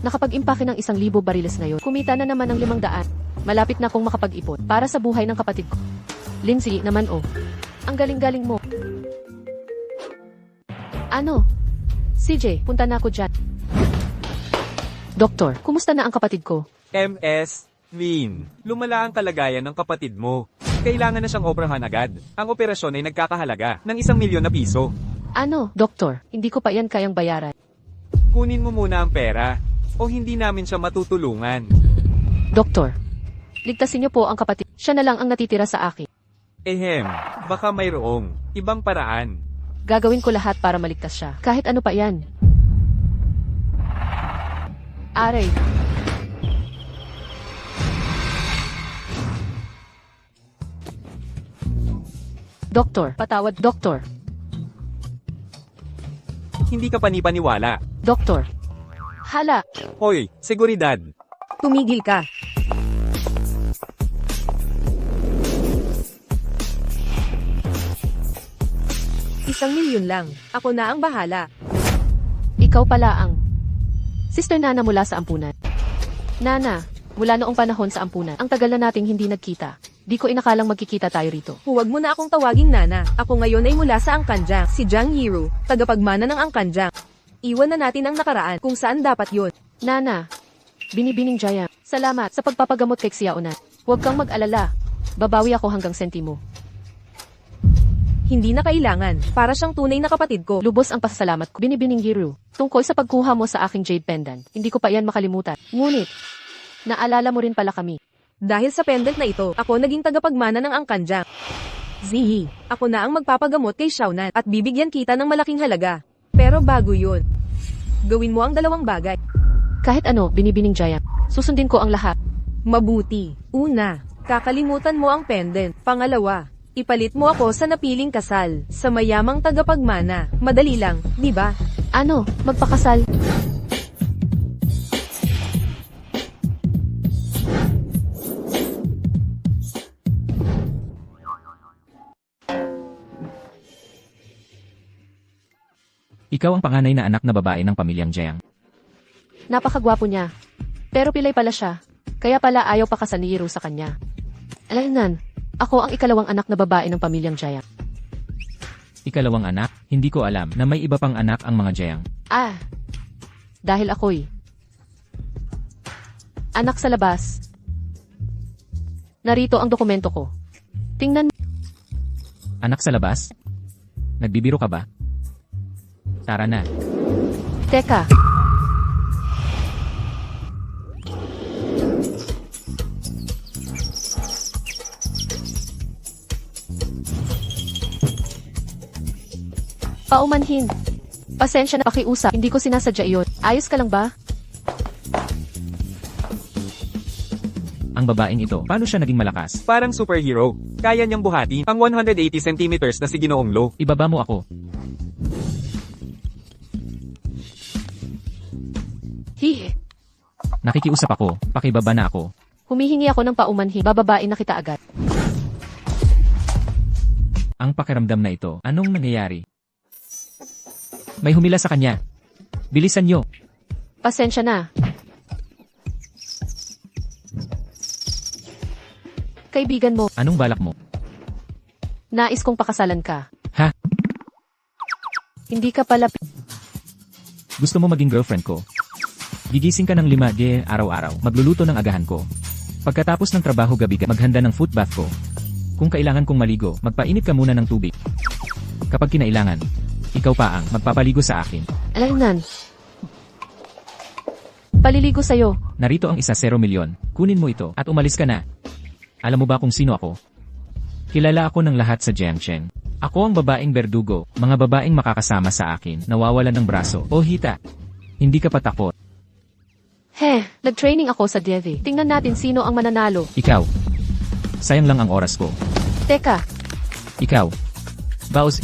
Nakapag-impake ng 1,000 bariles ngayon. Kumita na naman ng 500. Malapit na akong makapag-ipon para sa buhay ng kapatid ko. Lindsay naman oh. Ang galing-galing mo. Ano? CJ, punta na ako dyan. Doktor, kumusta na ang kapatid ko? MS, Lin, lumala ang kalagayan ng kapatid mo. Kailangan na siyang operahan agad. Ang operasyon ay nagkakahalaga ng 1,000,000 na piso. Ano, doktor, hindi ko pa yan kayang bayaran. Kunin mo muna ang pera, o hindi namin siya matutulungan. Doktor, ligtasin niyo po ang kapatid. Siya na lang ang natitira sa akin. Ehem, baka mayroong ibang paraan. Gagawin ko lahat para maligtas siya. Kahit ano pa yan. Aray. Doktor, patawad, doktor. Hindi ka panipaniwala. Doktor. Hala, Hoy, seguridad. Tumigil ka. ₱1,000,000 lang. Ako na ang bahala. ikaw pala ang Sister Nana mula sa ampunan. Nana, mula noong panahon sa ampunan, ang tagal na nating hindi nagkita. Di ko inakalang magkikita tayo rito. Huwag mo na akong tawaging Nana. Ako ngayon ay mula sa Angkanjang, si Jang Hiro, tagapagmana ng Angkanjang. Iwan na natin ang nakaraan kung saan dapat yun. Nana, binibining Jaya, salamat sa pagpapagamot kay Xiaonan. Huwag kang mag-alala. Babawi ako hanggang sentimo. Hindi na kailangan. Para siyang tunay na kapatid ko. Lubos ang pasasalamat ko. Binibining Hiro, tungkol sa pagkuha mo sa aking jade pendant. Hindi ko pa yan makalimutan. Ngunit, naalala mo rin pala kami. Dahil sa pendant na ito, ako naging tagapagmana ng Angkanjang. Zihi, ako na ang magpapagamot kay Xiaonan at bibigyan kita ng malaking halaga. Pero bago yun, gawin mo ang dalawang bagay. Kahit ano, binibining Jaya, susundin ko ang lahat. Mabuti. Una, kakalimutan mo ang pendant. Pangalawa, ipalit mo ako sa napiling kasal, sa mayamang tagapagmana. Madali lang, di ba? Ano, magpakasal? Ikaw ang panganay na anak na babae ng pamilyang Jiang. Napakagwapo niya. Pero pilay pala siya. Kaya pala ayaw pakasal ni Hiro sa kanya. Alaynan, ako ang ikalawang anak na babae ng pamilyang Jaya. Ikalawang anak, hindi ko alam na may iba pang anak ang mga Jiang. Ah, dahil ako'y anak sa labas. Narito ang dokumento ko. Tingnan. Anak sa labas? Nagbibiro ka ba? Tara na. Teka. Paumanhin. Pasensya na pakiusap, hindi ko sinasadya iyon. Ayos ka lang ba? Ang babaeng ito, paano siya naging malakas? Parang superhero. Kaya niyang buhatin ang 180 centimeters na si Ginoong Lo. Ibaba mo ako. Hihi. Nakikiusap ako, pakibaba na ako. Humihingi ako ng paumanhin, bababain na kita agad. Ang pakiramdam na ito, anong nangyayari? May humila sa kanya. Bilisan nyo. Pasensya na. Kaibigan mo, Anong balak mo? nais kong pakasalan ka. Ha? Hindi ka pala Gusto mo maging girlfriend ko? Gigising ka ng 5 araw-araw, magluluto ng agahan ko. Pagkatapos ng trabaho gabi maghanda ng foot bath ko. Kung kailangan kong maligo, magpainit ka muna ng tubig. Kapag kinailangan, ikaw pa ang magpapaligo sa akin. Alaynan. Paliligo sa'yo. Narito ang 1,000,000. Kunin mo ito at umalis ka na. Alam mo ba kung sino ako? Kilala ako ng lahat sa Jiangchen. Ako ang babaeng berdugo, mga babaeng makakasama sa akin, nawawalan ng braso o hita. Hindi ka pa takot. Nag-training ako sa Devi. Tingnan natin sino ang mananalo. Ikaw. Sayang lang ang oras ko. Teka, Ikaw. Baus.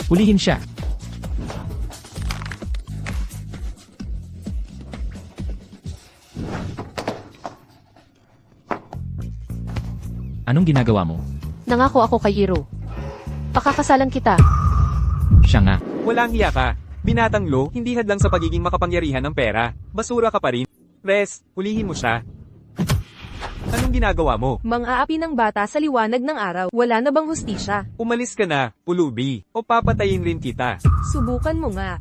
Hulihin siya. Anong ginagawa mo? nangako ako kay Hiro. Pakakasalan kita. Siya nga. Walang hiya ka. Binatang Lo, hindi hadlang sa pagiging makapangyarihan ng pera. Basura ka pa rin. Res, hulihin mo siya. Anong ginagawa mo? Mang-aapi ng bata sa liwanag ng araw. Wala na bang hustisya? Umalis ka na, pulubi. O papatayin rin kita. Subukan mo nga.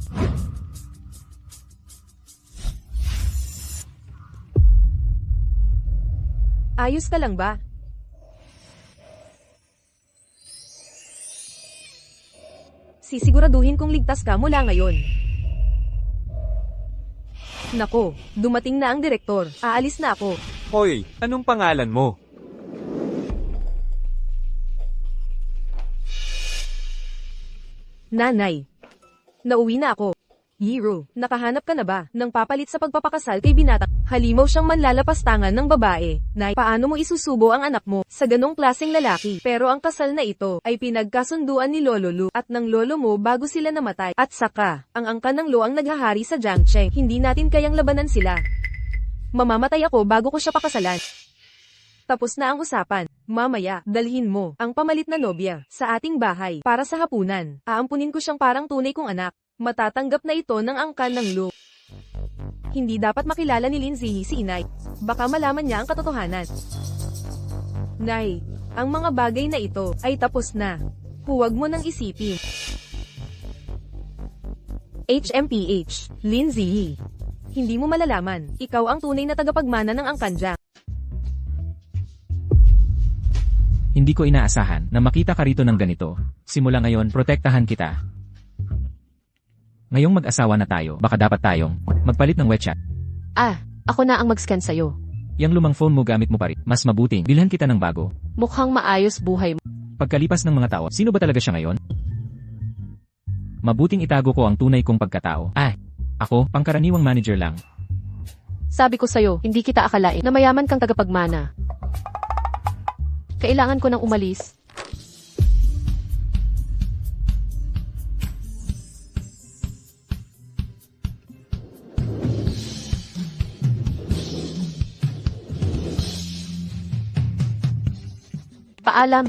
Ayos ka lang ba? Sisiguraduhin kong ligtas ka mula ngayon. Nako, dumating na ang direktor. Aalis na ako. Hoy, anong pangalan mo? Nanay. Nauwi na ako. Hiro, nakahanap ka na ba ng papalit sa pagpapakasal kay binatang? Halimaw siyang manlalapastangan ng babae. Nay, paano mo isusubo ang anak mo sa ganong klaseng lalaki? Pero ang kasal na ito ay pinagkasunduan ni Lolo Lu at ng lolo mo bago sila namatay. At saka, ang angkan ng Lo ang naghahari sa Jiangcheng. Hindi natin kayang labanan sila. Mamamatay ako bago ko siya pakasalan. Tapos na ang usapan. Mamaya, dalhin mo ang pamalit na nobya sa ating bahay para sa hapunan. Aampunin ko siyang parang tunay kong anak. Matatanggap na ito ng angkan ng Lo. Hindi dapat makilala ni Lin Ziyi si inay. Baka malaman niya ang katotohanan. Nay, ang mga bagay na ito ay tapos na. Huwag mo nang isipin. HMPH, Lin Ziyi. Hindi mo malalaman, ikaw ang tunay na tagapagmana ng angkan Jiang. Hindi ko inaasahan na makita ka rito ng ganito. Simula ngayon, protektahan kita. Ngayong mag-asawa na tayo, baka dapat tayong magpalit ng WeChat. Ako na ang mag-scan sa'yo. Yang lumang phone mo gamit mo pa rin. Mas mabuting bilhan kita ng bago. Mukhang maayos buhay mo. Pagkalipas ng mga tao, sino ba talaga siya ngayon? Mabuting itago ko ang tunay kong pagkatao. Ako, pangkaraniwang manager lang. Sabi ko sa'yo, hindi kita akalain na mayaman kang tagapagmana. Kailangan ko nang umalis. Paalam.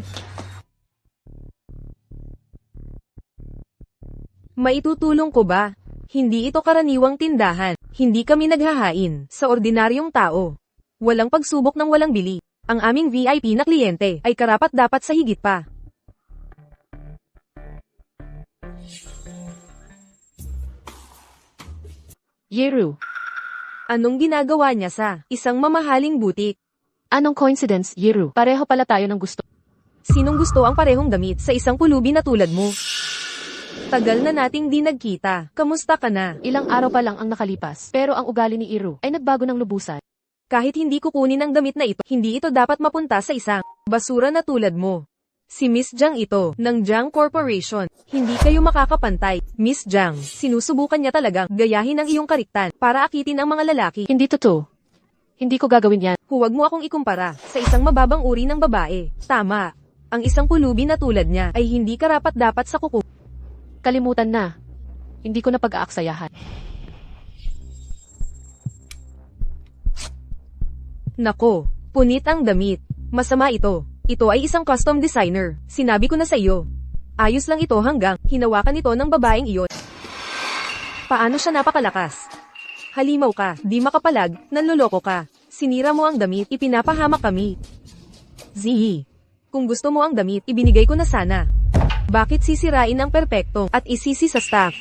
Maitutulong ko ba? Hindi ito karaniwang tindahan. Hindi kami naghahain sa ordinaryong tao. Walang pagsubok ng walang bili. Ang aming VIP na kliyente ay karapat-dapat sa higit pa. Yeru, Anong ginagawa niya sa isang mamahaling butik? anong coincidence, Yeru? Pareho pala tayo ng gusto. Sinong gusto ang parehong damit sa isang pulubi na tulad mo? Tagal na nating di nagkita. Kamusta ka na? Ilang araw pa lang ang nakalipas, pero ang ugali ni Iru ay nagbago ng lubusan. Kahit hindi kukunin ang damit na ito, hindi ito dapat mapunta sa isang basura na tulad mo. Si Miss Jiang ito, ng Jiang Corporation. Hindi kayo makakapantay. Miss Jiang, sinusubukan niya talagang gayahin ang iyong kariktan para akitin ang mga lalaki. Hindi totoo. Hindi ko gagawin yan. Huwag mo akong ikumpara sa isang mababang uri ng babae. Tama. Ang isang pulubi na tulad niya ay hindi karapat-dapat sa kuko. Kalimutan na. Hindi ko na pag-aaksayahan. Nako, punit ang damit. Masama ito. Ito ay isang custom designer. Sinabi ko na sa iyo. Ayos lang ito hanggang hinawakan ito ng babaeng iyon. Paano siya napakalakas? Halimaw ka, di makapalag, nanloloko ka. Sinira mo ang damit, ipinapahamak kami. Ziyi. Kung gusto mo ang damit, ibinigay ko na sana. Bakit sisirain ang perpekto at isisi sa staff?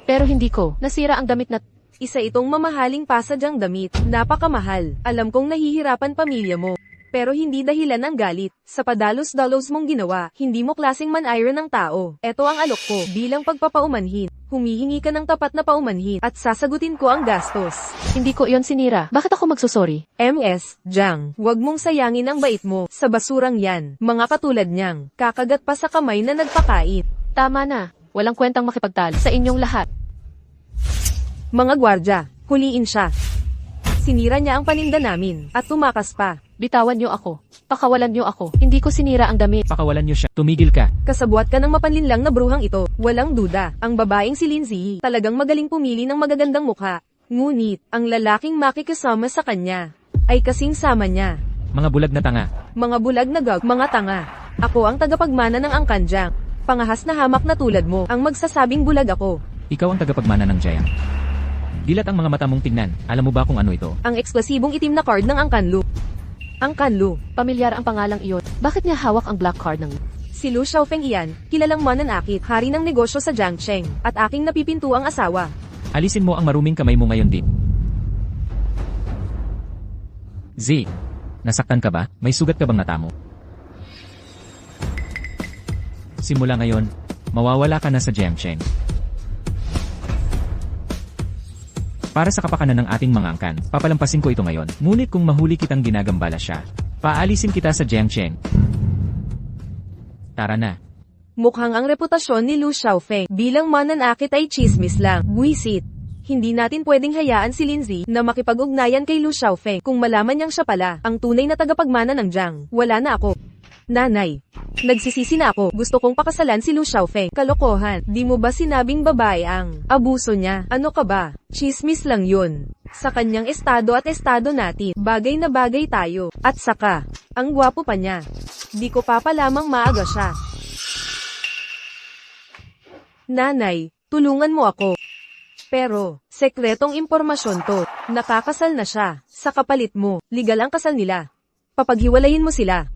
Pero hindi ko. Nasira ang damit na... Isa itong mamahaling pasadyang damit, napakamahal. Alam kong nahihirapan pamilya mo. Pero hindi dahilan ng galit. Sa padalos-dalos mong ginawa, hindi mo klaseng man-iron ng tao. Ito ang alok ko, bilang pagpapaumanhin. Humihingi ka ng tapat na paumanhin, at sasagutin ko ang gastos. Hindi ko iyon sinira. Bakit ako magsusorry? MS, Jiang, huwag mong sayangin ang bait mo sa basurang yan. Mga katulad niyang, kakagat pa sa kamay na nagpakain. Tama na. Walang kwentang makipagtalo sa inyong lahat. Mga gwardya, huliin siya. Sinira niya ang paninda namin, at tumakas pa. Bitawan niyo ako. Pakawalan niyo ako. Hindi ko sinira ang damit. Pakawalan niyo siya. Tumigil ka. Kasabwat ka ng mapanlinlang na bruhang ito. Walang duda, ang babaeng si Lin Ziyi talagang magaling pumili ng magagandang mukha. Ngunit, ang lalaking makikisama sa kanya ay kasing sama niya. Mga bulag na tanga. Mga bulag na gag, mga tanga. Ako ang tagapagmana ng angkan Jiang. Pangahas na hamak na tulad mo ang magsasabing bulag ako. Ikaw ang tagapagmana ng Giant. Dilat ang mga mata mong tingnan. Alam mo ba kung ano ito? Ang eksklusibong itim na card ng Angkanlu. Angkanlu. Pamilyar ang pangalang iyon. Bakit niya hawak ang black card ng... Si Lu Xiaofeng iyan, kilalang mananakit, hari ng negosyo sa Jiangcheng, at aking napipintuang asawa. Alisin mo ang maruming kamay mo ngayon din. Z. Nasaktan ka ba? May sugat ka bang natamo? Simula ngayon, mawawala ka na sa Jiangcheng. Para sa kapakanan ng ating mga angkan, papalampasin ko ito ngayon. Ngunit kung mahuli kitang ginagambala siya, paalisin kita sa Jiangcheng. Tara na. Mukhang ang reputasyon ni Lu Xiaofeng bilang mananakit ay chismis lang. Buisit. Hindi natin pwedeng hayaan si Lindsay na makipag-ugnayan kay Lu Xiaofeng kung malaman niyang siya pala ang tunay na tagapagmana ng Jiang. Wala na ako. Nanay. Nagsisisi na ako. Gusto kong pakasalan si Lu Xiaofeng. Kalokohan. Di mo ba sinabing babae ang abuso niya? Ano ka ba? Chismis lang yun. Sa kanyang estado at estado natin, bagay na bagay tayo. At saka, ang gwapo pa niya. Di ko pa lamang maaga siya. Nanay, tulungan mo ako. Pero, sekretong impormasyon to. Nakakasal na siya. Sa kapalit mo, legal ang kasal nila. Papaghiwalayin mo sila.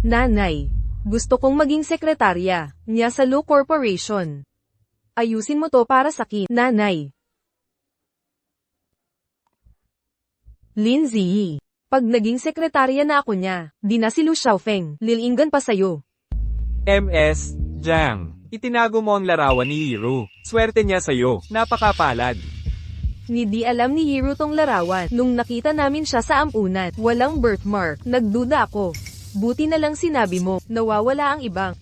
Nanay, gusto kong maging sekretarya niya sa Lu Corporation. Ayusin mo to para sa akin, nanay. Lindsay, pag naging sekretarya na ako niya, di na si Lu Xiaofeng, lilinggan pa sayo. MS, Jiang. Itinago mo ang larawan ni Hiro. Swerte niya sa'yo. Napakapalad. Ni di alam ni Hiro tong larawan. Nung nakita namin siya sa ampunan, walang birthmark, nagduda ako. Buti na lang sinabi mo, nawawala ang ibang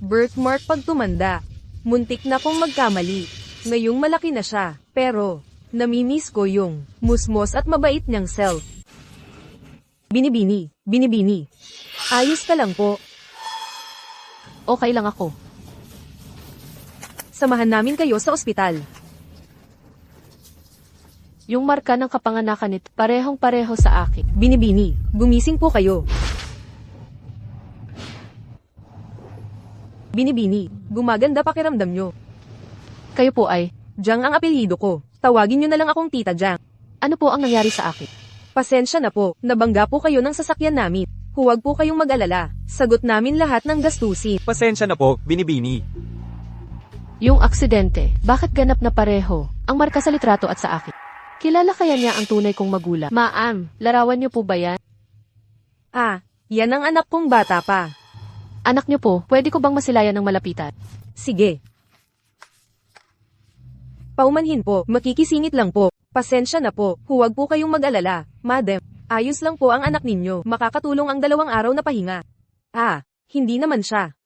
birthmark pag tumanda. Muntik na kong magkamali. Ngayong malaki na siya, pero namimiss ko yung musmos at mabait niyang self. Binibini, binibini. Ayos ka lang po. Okay lang ako. Samahan namin kayo sa ospital. Yung marka ng kapanganakan nito, parehong-pareho sa akin. Binibini, gumising po kayo. Binibini, gumaganda pakiramdam nyo. Kayo po ay, Jiang ang apelyido ko. Tawagin nyo na lang akong Tita Jiang. ano po ang nangyari sa akin? Pasensya na po, nabangga po kayo ng sasakyan namin. Huwag po kayong mag-alala. Sagot namin lahat ng gastusin. Pasensya na po, Binibini. Yung aksidente, bakit ganap na pareho ang marka sa litrato at sa akin? Kilala kaya niya ang tunay kong magulang? Ma'am, larawan niyo po ba yan? Ah, yan ang anak kong bata pa. Anak niyo po, pwede ko bang masilayan ng malapitan? Sige. Paumanhin po, makikisingit lang po. Pasensya na po, huwag po kayong mag-alala, madam. Ayos lang po ang anak ninyo, makakatulong ang 2 araw na pahinga. Ah, hindi naman siya.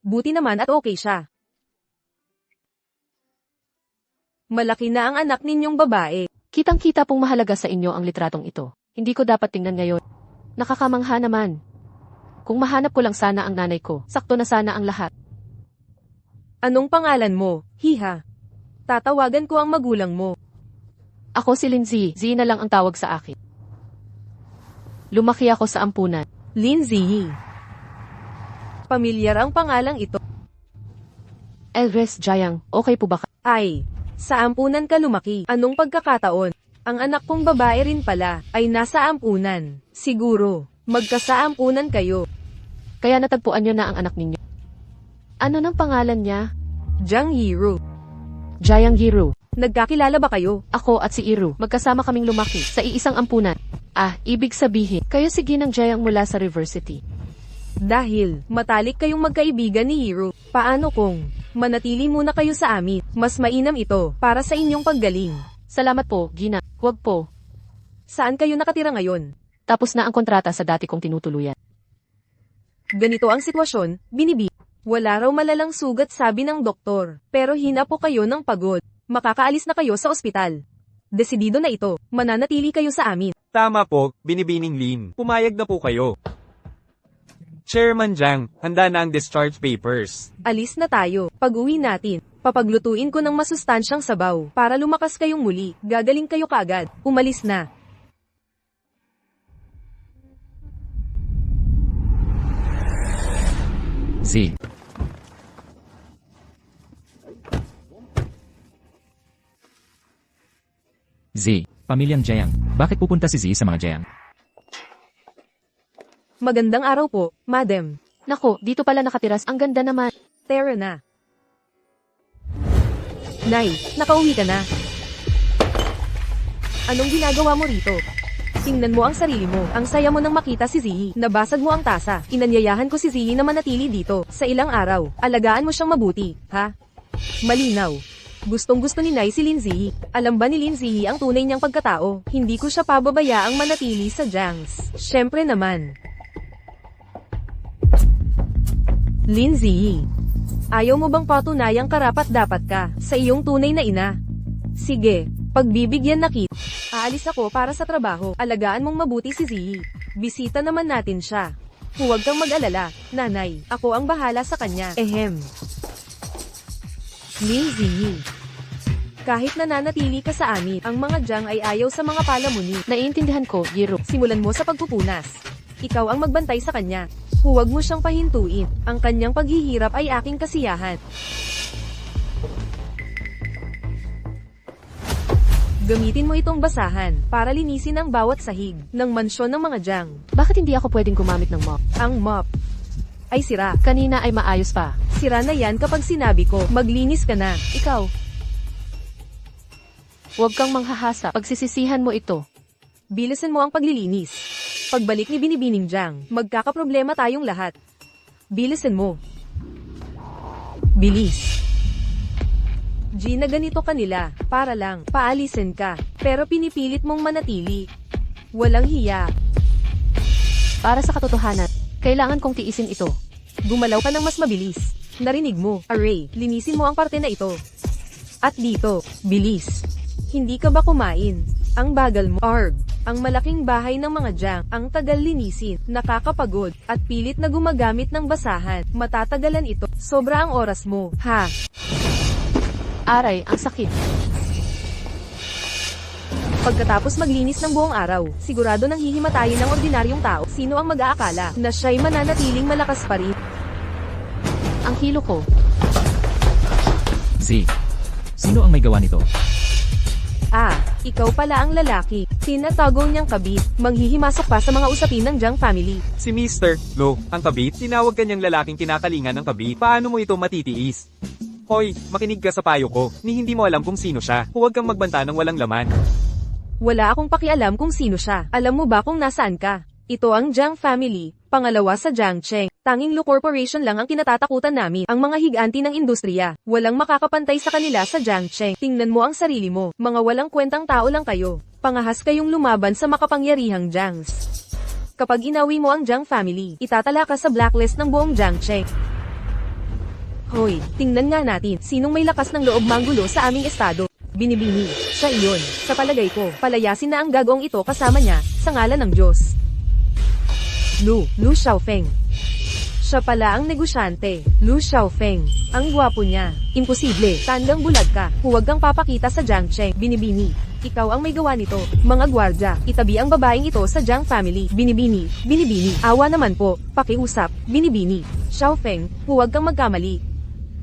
Buti naman at okay siya. Malaki na ang anak ninyong babae. Kitang-kita pong mahalaga sa inyo ang litratong ito. Hindi ko dapat tingnan ngayon. Nakakamangha naman. Kung mahanap ko lang sana ang nanay ko, sakto na sana ang lahat. Anong pangalan mo, hiha? Tatawagan ko ang magulang mo. Ako si Lindsay, Z na lang ang tawag sa akin. Lumaki ako sa ampunan. Lindsay. Pamilyar ang pangalang ito. Elres Jiang, okay po ba ka? Ay, sa ampunan ka lumaki. Anong pagkakataon? Ang anak kong babae rin pala, ay nasa ampunan. Siguro, magkasaampunan kayo. Kaya natagpuan niyo na ang anak ninyo. Ano nang pangalan niya? Jiang Hiro. Jiang Hiro. Nagkakilala ba kayo? Ako at si Iru, magkasama kaming lumaki sa iisang ampunan. Ah, ibig sabihin, kayo si Ginang Jiang mula sa Riversity. Dahil, matalik kayong magkaibigan ni Hiro. Paano kung manatili muna kayo sa amin? Mas mainam ito, para sa inyong paggaling. Salamat po, Gina. Huwag po. Saan kayo nakatira ngayon? Tapos na ang kontrata sa dati kong tinutuluyan. Ganito ang sitwasyon, binibi. Wala raw malalang sugat sabi ng doktor, pero hina po kayo ng pagod. Makakaalis na kayo sa ospital. Desidido na ito, mananatili kayo sa amin. Tama po, Binibining Lin. Pumayag na po kayo. Chairman Jiang, handa na ang discharge papers. Alis na tayo. Pag-uwi natin, papaglutuin ko ng masustansyang sabaw, para lumakas kayong muli, gagaling kayo kaagad. Umalis na. Z. Z, pamilyang Jiang. Bakit pupunta si Z sa mga Jiang? Magandang araw po, madam. Nako, dito pala nakatiras. Ang ganda naman. Tara na. Nay, nakauwi ka na. Anong ginagawa mo rito? Tingnan mo ang sarili mo. Ang saya mo nang makita si Ziyi. Nabasag mo ang tasa. Inanyayahan ko si Ziyi na manatili dito. Sa ilang araw, alagaan mo siyang mabuti, ha? Malinaw. Gustong-gusto ni Nay si Lin Ziyi. Alam ba ni Lin Ziyi ang tunay niyang pagkatao? Hindi ko siya pababayaang manatili sa Jiang's. Syempre naman. Lin Ziyi. Ayaw mo bang patunayang karapat-dapat ka sa iyong tunay na ina? Sige, pagbibigyan na kita. Aalis ako para sa trabaho. Alagaan mong mabuti si Ziyi. Bisita naman natin siya. Huwag kang mag-alala, nanay. Ako ang bahala sa kanya. Ehem. Lin Ziyi. Kahit nananatili ka sa amin, ang mga Jiang ay ayaw sa mga palamuni. Naiintindihan ko, Yiro. Simulan mo sa pagpupunas. Ikaw ang magbantay sa kanya. Huwag mo siyang pahintuin. Ang kanyang paghihirap ay aking kasiyahan. Gamitin mo itong basahan para linisin ang bawat sahig ng mansyon ng mga Jiang. Bakit hindi ako pwedeng gumamit ng mop? Ang mop ay sira. Kanina ay maayos pa. Sira na yan kapag sinabi ko, maglinis ka na. Ikaw. Huwag kang manghahasa. Pagsisisihan mo ito. Bilisan mo ang paglilinis. Pagbalik ni Binibining Jiang, magkakaproblema tayong lahat. Bilisan mo. Bilis. Gina, ganito kanila, para lang, paalisin ka, pero pinipilit mong manatili. Walang hiya. Para sa katotohanan, kailangan kong tiisin ito. Gumalaw ka ng mas mabilis. Narinig mo, Array, linisin mo ang parte na ito. At dito, bilis. Hindi ka ba kumain? Ang bagal mo, Arg. Ang malaking bahay ng mga Jiang, ang tagal linisin, nakakapagod, at pilit na gumagamit ng basahan. Matatagalan ito. Sobra ang oras mo, ha? Aray, ang sakit. Pagkatapos maglinis ng buong araw, sigurado nang hihimatayin ng ordinaryong tao. Sino ang mag-aakala na siya'y mananatiling malakas pa rin? Ang hilo ko. Z, sino ang may gawa nito? Ah, ikaw pala ang lalaki. Tinatago niyang kabit. Manghihimasok pa sa mga usapin ng Jiang family. Si Mr. Lo, ang kabit, tinawag kanyang lalaking kinakalingan ng kabit. Paano mo ito matitiis? Hoy, makinig ka sa payo ko, ni hindi mo alam kung sino siya. Huwag kang magbanta ng walang laman. Wala akong pakialam kung sino siya. Alam mo ba kung nasaan ka? Ito ang Jiang family, pangalawa sa Jiangcheng. Tanging Lu Corporation lang ang kinatatakutan namin. Ang mga higanti ng industriya, walang makakapantay sa kanila sa Jiangcheng. Tingnan mo ang sarili mo, mga walang kwentang tao lang kayo. Pangahas kayong lumaban sa makapangyarihang Jiangs. Kapag inawi mo ang Jiang family, itatala ka sa blacklist ng buong Jiangcheng. Hoy, tingnan nga natin, sinong may lakas ng loob manggulo sa aming estado. Binibini, siya iyon. Sa palagay ko, palayasin na ang gagawang ito kasama niya, sa ngalan ng Diyos. Lu Xiaofeng. Siya pala ang negosyante, Lu Xiaofeng. Ang gwapo niya. Imposible, tandang bulag ka. Huwag kang papakita sa Jiangcheng. Binibini, ikaw ang may gawa nito. Mga gwardya, itabi ang babaeng ito sa Jiang family. Binibini, awa naman po, pakiusap. Binibini, Xiaofeng, huwag kang magkamali.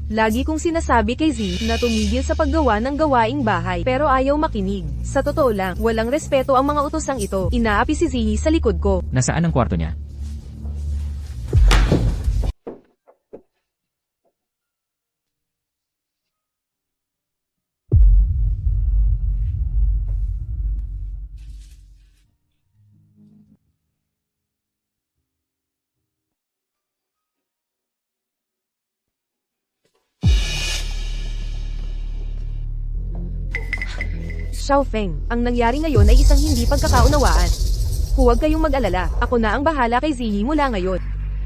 Lagi kong sinasabi kay Z na tumigil sa paggawa ng gawaing bahay pero ayaw makinig. Sa totoo lang, walang respeto ang mga utosang ito. Inaapi si Z sa likod ko. Nasaan ang kwarto niya? Xiaofeng, ang nangyari ngayon ay isang hindi pagkakaunawaan. Huwag kayong mag-alala, ako na ang bahala kay Ziyi mula ngayon.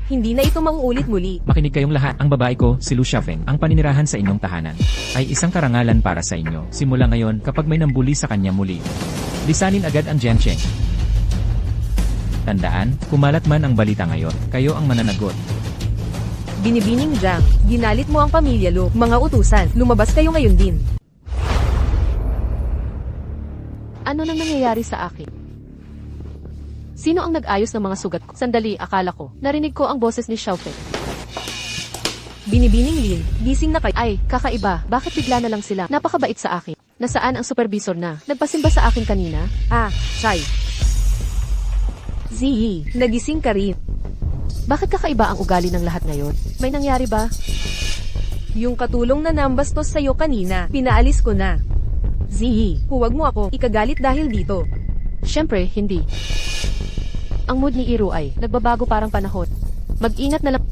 Hindi na ito mauulit muli. Makinig kayong lahat. Ang babae ko, si Lu Xiaofeng, ang paninirahan sa inyong tahanan, ay isang karangalan para sa inyo. Simula ngayon, kapag may nambuli sa kanya muli, lisanin agad ang Jiangcheng. Tandaan, kumalat man ang balita ngayon, kayo ang mananagot. Binibining Jiang, ginalit mo ang pamilya Lu. Mga utusan, lumabas kayo ngayon din. Ano nang nangyayari sa akin? Sino ang nag-ayos ng mga sugat ko? Sandali, akala ko. Narinig ko ang boses ni Xiaofeng. Binibining Lin, gising na kayo. Ay, kakaiba. Bakit bigla na lang sila? Napakabait sa akin. Nasaan ang supervisor na? Nagpasimba sa akin kanina? Ah, Chai. Ziyi, nagising ka rin. Bakit kakaiba ang ugali ng lahat ngayon? May nangyari ba? Yung katulong na nambastos sa'yo kanina, pinaalis ko na. Ziyi, huwag mo ako ikagalit dahil dito. Siyempre, hindi. Ang mood ni Iro ay nagbabago parang panahon. Mag-ingat na lang.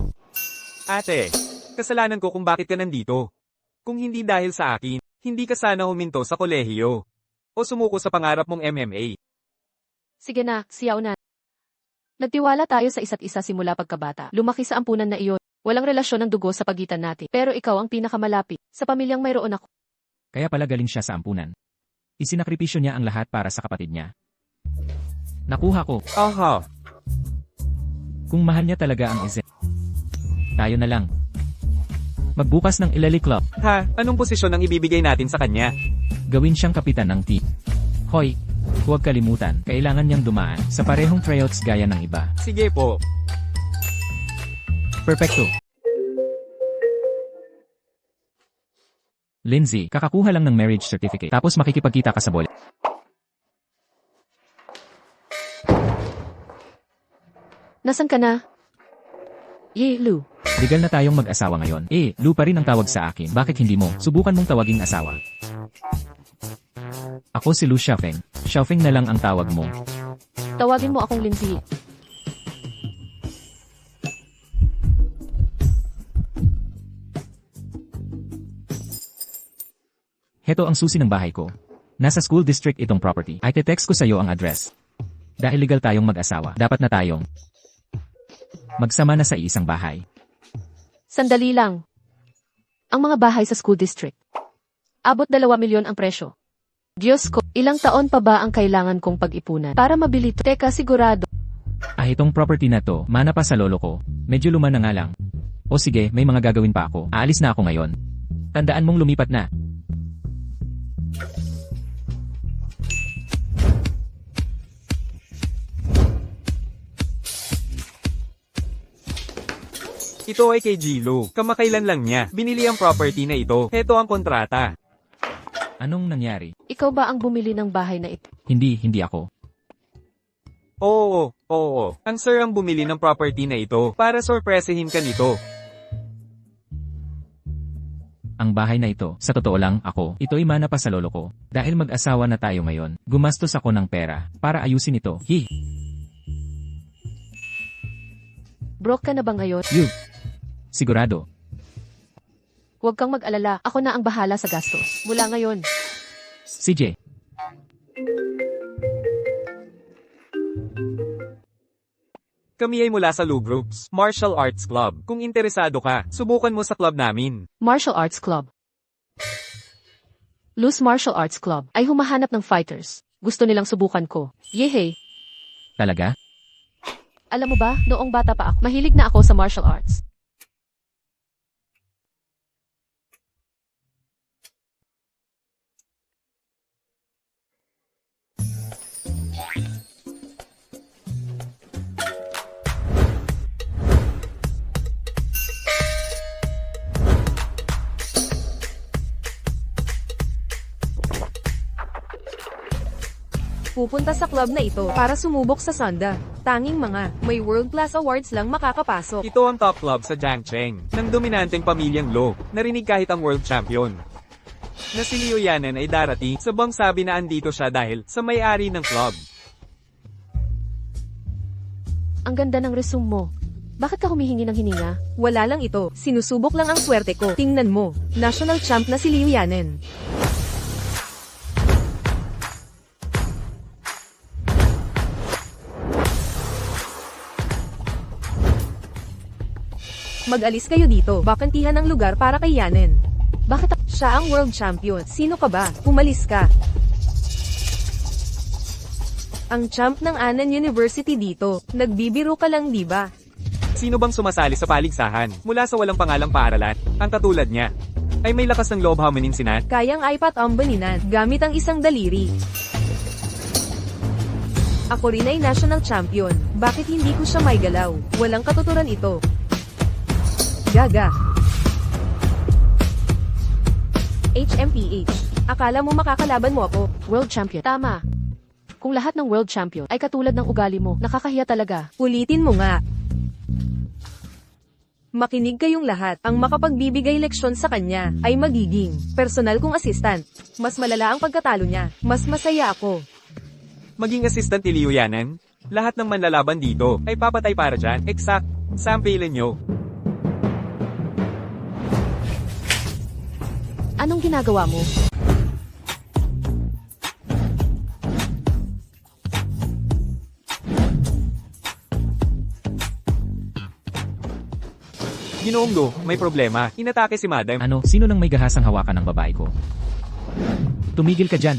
Ate, kasalanan ko kung bakit ka nandito. Kung hindi dahil sa akin, hindi ka sana huminto sa kolehiyo. O sumuko sa pangarap mong MMA. Sige na, siyaw na. Nagtiwala tayo sa isa't isa simula pagkabata. Lumaki sa ampunan na iyon. Walang relasyon ng dugo sa pagitan natin. Pero ikaw ang pinakamalapit sa pamilyang mayroon ako. Kaya pala galing siya sa ampunan. Isinakripisyo niya ang lahat para sa kapatid niya. Nakuha ko. Aha. Kung mahal niya talaga ang Izen. Tayo na lang. Magbukas ng Ilali Club. Ha, anong posisyon ang ibibigay natin sa kanya? Gawin siyang kapitan ng team. Hoy, huwag kalimutan, kailangan niyang dumaan sa parehong tryouts gaya ng iba. Sige po. Perfecto. Lindsay, kakakuha lang ng marriage certificate tapos makikipagkita ka sa bola. Nasaan ka na? Lu. Legal na tayong mag-asawa ngayon. Lu pa rin ang tawag sa akin. Bakit hindi mo? Subukan mong tawaging asawa. Ako si Lu Xiaofeng. Xiaofeng na lang ang tawag mo. Tawagin mo akong Lindsay. Heto ang susi ng bahay ko. Nasa school district itong property. Ay te-text ko sa'yo ang address. Dahil legal tayong mag-asawa, dapat na tayong magsama na sa isang bahay. Sandali lang. Ang mga bahay sa school district. Abot 2 milyon ang presyo. Diyos ko, ilang taon pa ba ang kailangan kong pag-ipunan para mabili ito? Teka, sigurado. Itong property na to, mana pa sa lolo ko. Medyo luma na nga lang. O sige, may mga gagawin pa ako. Aalis na ako ngayon. Tandaan mong lumipat na. Ito ay kay Jilo. Kamakailan lang niya. Binili ang property na ito. Heto ang kontrata. Anong nangyari? Ikaw ba ang bumili ng bahay na ito? Hindi ako. Oo. Ang sir ang bumili ng property na ito para sorpresahin ka nito. Ang bahay na ito, sa totoo lang, ako, ito'y mana pa sa lolo ko. Dahil mag-asawa na tayo ngayon, gumastos ako ng pera para ayusin ito. Broke ka na ba ngayon? Sigurado. Huwag kang mag-alala. Ako na ang bahala sa gastos. Mula ngayon. CJ. Kami ay mula sa Lu Groups, Martial Arts Club. Kung interesado ka, subukan mo sa club namin. Martial Arts Club. Lu's Martial Arts Club ay humahanap ng fighters. Gusto nilang subukan ko. Yehey! Talaga? Alam mo ba, noong bata pa ako, mahilig na ako sa martial arts. Pupunta sa club na ito para sumubok sa Sanda. Tanging mga may world-class awards lang makakapasok. Ito ang top club sa Jiangcheng, ng dominanteng pamilyang Lo, narinig kahit ang world champion. Na si Liu Yanen ay darating, sabang sabi na andito siya dahil sa may-ari ng club. Ang ganda ng resume mo. Bakit ka humihingi ng hininga? Wala lang ito, sinusubok lang ang swerte ko. Tingnan mo, national champ na si Liu Yanen. Mag-alis kayo dito, bakantihan ang lugar para kay Yanen. Bakit siya ang world champion? Sino ka ba? Umalis ka. Ang champ ng Anan University dito, nagbibiro ka lang di ba? Sino bang sumasali sa paligsahan, mula sa walang pangalang paaralan, ang katulad niya? Ay may lakas ng loob hamanin sinat? Kayang iPad ambaninan, gamit ang isang daliri. Ako rin ay national champion, bakit hindi ko siya may galaw? Walang katuturan ito. Gaga. HMPH. Akala mo makakalaban mo ako? World champion. Tama. Kung lahat ng world champion ay katulad ng ugali mo, nakakahiya talaga. Ulitin mo nga. Makinig kayong lahat. Ang makapagbibigay leksyon sa kanya ay magiging personal kong assistant. Mas malala ang pagkatalo niya. Mas masaya ako. Maging assistant ni Liu Yanan? Lahat ng manlalaban dito ay papatay para dyan. Exact. Sampilin nyo. Anong ginagawa mo? Ginoong Do, may problema. Inatake si Madam. Ano, sino nang may gahasang hawakan ng babae ko? Tumigil ka dyan.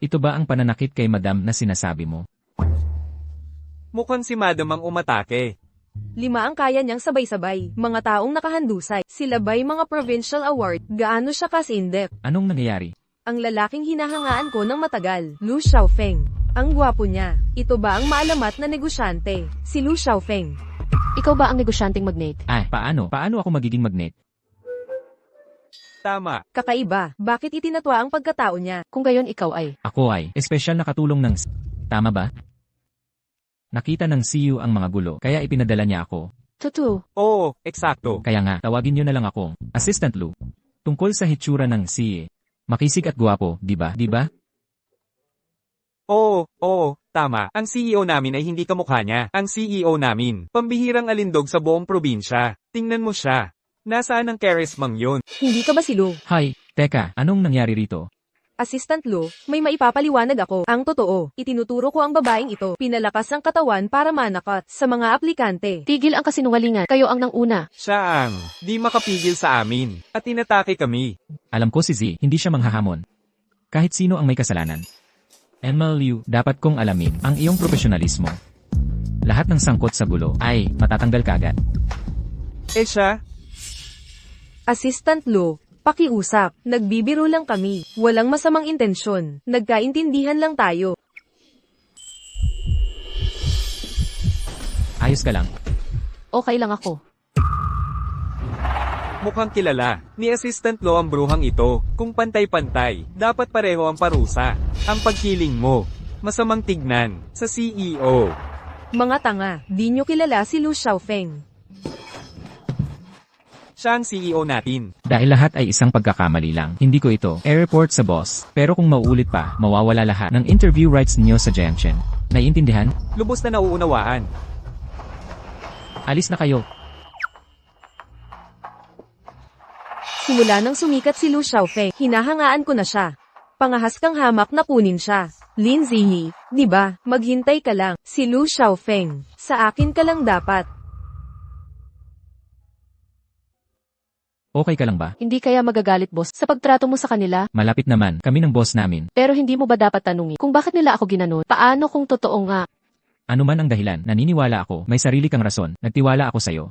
Ito ba ang pananakit kay Madam na sinasabi mo? Mukhang si Madam ang umatake. 5 ang kaya niyang sabay-sabay. Mga taong nakahandusay. Sila ba'y mga provincial award? Gaano siya kasindep? Anong nangyayari? Ang lalaking hinahangaan ko ng matagal, Lu Xiaofeng. Ang gwapo niya. Ito ba ang maalamat na negosyante? Si Lu Xiaofeng. Ikaw ba ang negosyanteng magnate? Paano? Paano ako magiging magnet? Tama. Kakaiba. Bakit itinatwa ang pagkatao niya? Kung gayon ikaw ay, Ako ay espesyal na katulong ng Tama ba? Nakita ng CU ang mga gulo, kaya ipinadala niya ako. tutu, Oo, eksakto. Kaya nga, tawagin niyo na lang akong Assistant Lu. Tungkol sa hitsura ng CE. Makisig at gwapo, di ba? Di ba? Oo, tama. Ang CEO namin ay hindi kamukha niya. Ang CEO namin, pambihirang alindog sa buong probinsya. Tingnan mo siya. Nasaan ang charismang yun? Hindi ka ba si Lu? Hi, teka, anong nangyari rito? Assistant Lu, may maipapaliwanag ako. Ang totoo, itinuturo ko ang babaeng ito. Pinalakas ang katawan para manakot sa mga aplikante. tigil ang kasinungalingan, kayo ang nanguna. Siya ang di makapigil sa amin. At tinatake kami. Alam ko si Z, hindi siya manghahamon. Kahit sino ang may kasalanan. MLU, dapat kong alamin ang iyong profesionalismo. Lahat ng sangkot sa gulo ay matatanggal kaagad. Siya? Assistant Lu, pakiusap. Nagbibiro lang kami. Walang masamang intensyon. Nagkaintindihan lang tayo. Ayos ka lang. Okay lang ako. Mukhang kilala. Ni Assistant Lo ang bruhang ito. Kung pantay-pantay, dapat pareho ang parusa. Ang pagkiling mo. Masamang tignan. Sa CEO. Mga tanga, di nyo kilala si Lu Xiaofeng. Siya ang CEO natin. Dahil lahat ay isang pagkakamali lang, hindi ko ito i-report sa boss. Pero kung mauulit pa, mawawala lahat ng interview rights niyo sa Jiangchen. Naiintindihan? Lubos na nauunawaan. Alis na kayo. Simula nang sumikat si Lu Xiaofeng, hinahangaan ko na siya. Pangahas kang hamak na kunin siya. Lin Ziyi, di ba? Maghintay ka lang. Si Lu Xiaofeng, sa akin ka lang dapat. Okay ka lang ba? Hindi kaya magagalit boss sa pagtrato mo sa kanila? Malapit naman, kami ng boss namin. Pero hindi mo ba dapat tanungin kung bakit nila ako ginanon? Paano kung totoo nga? Ano man ang dahilan, naniniwala ako, may sarili kang rason, nagtiwala ako sa'yo.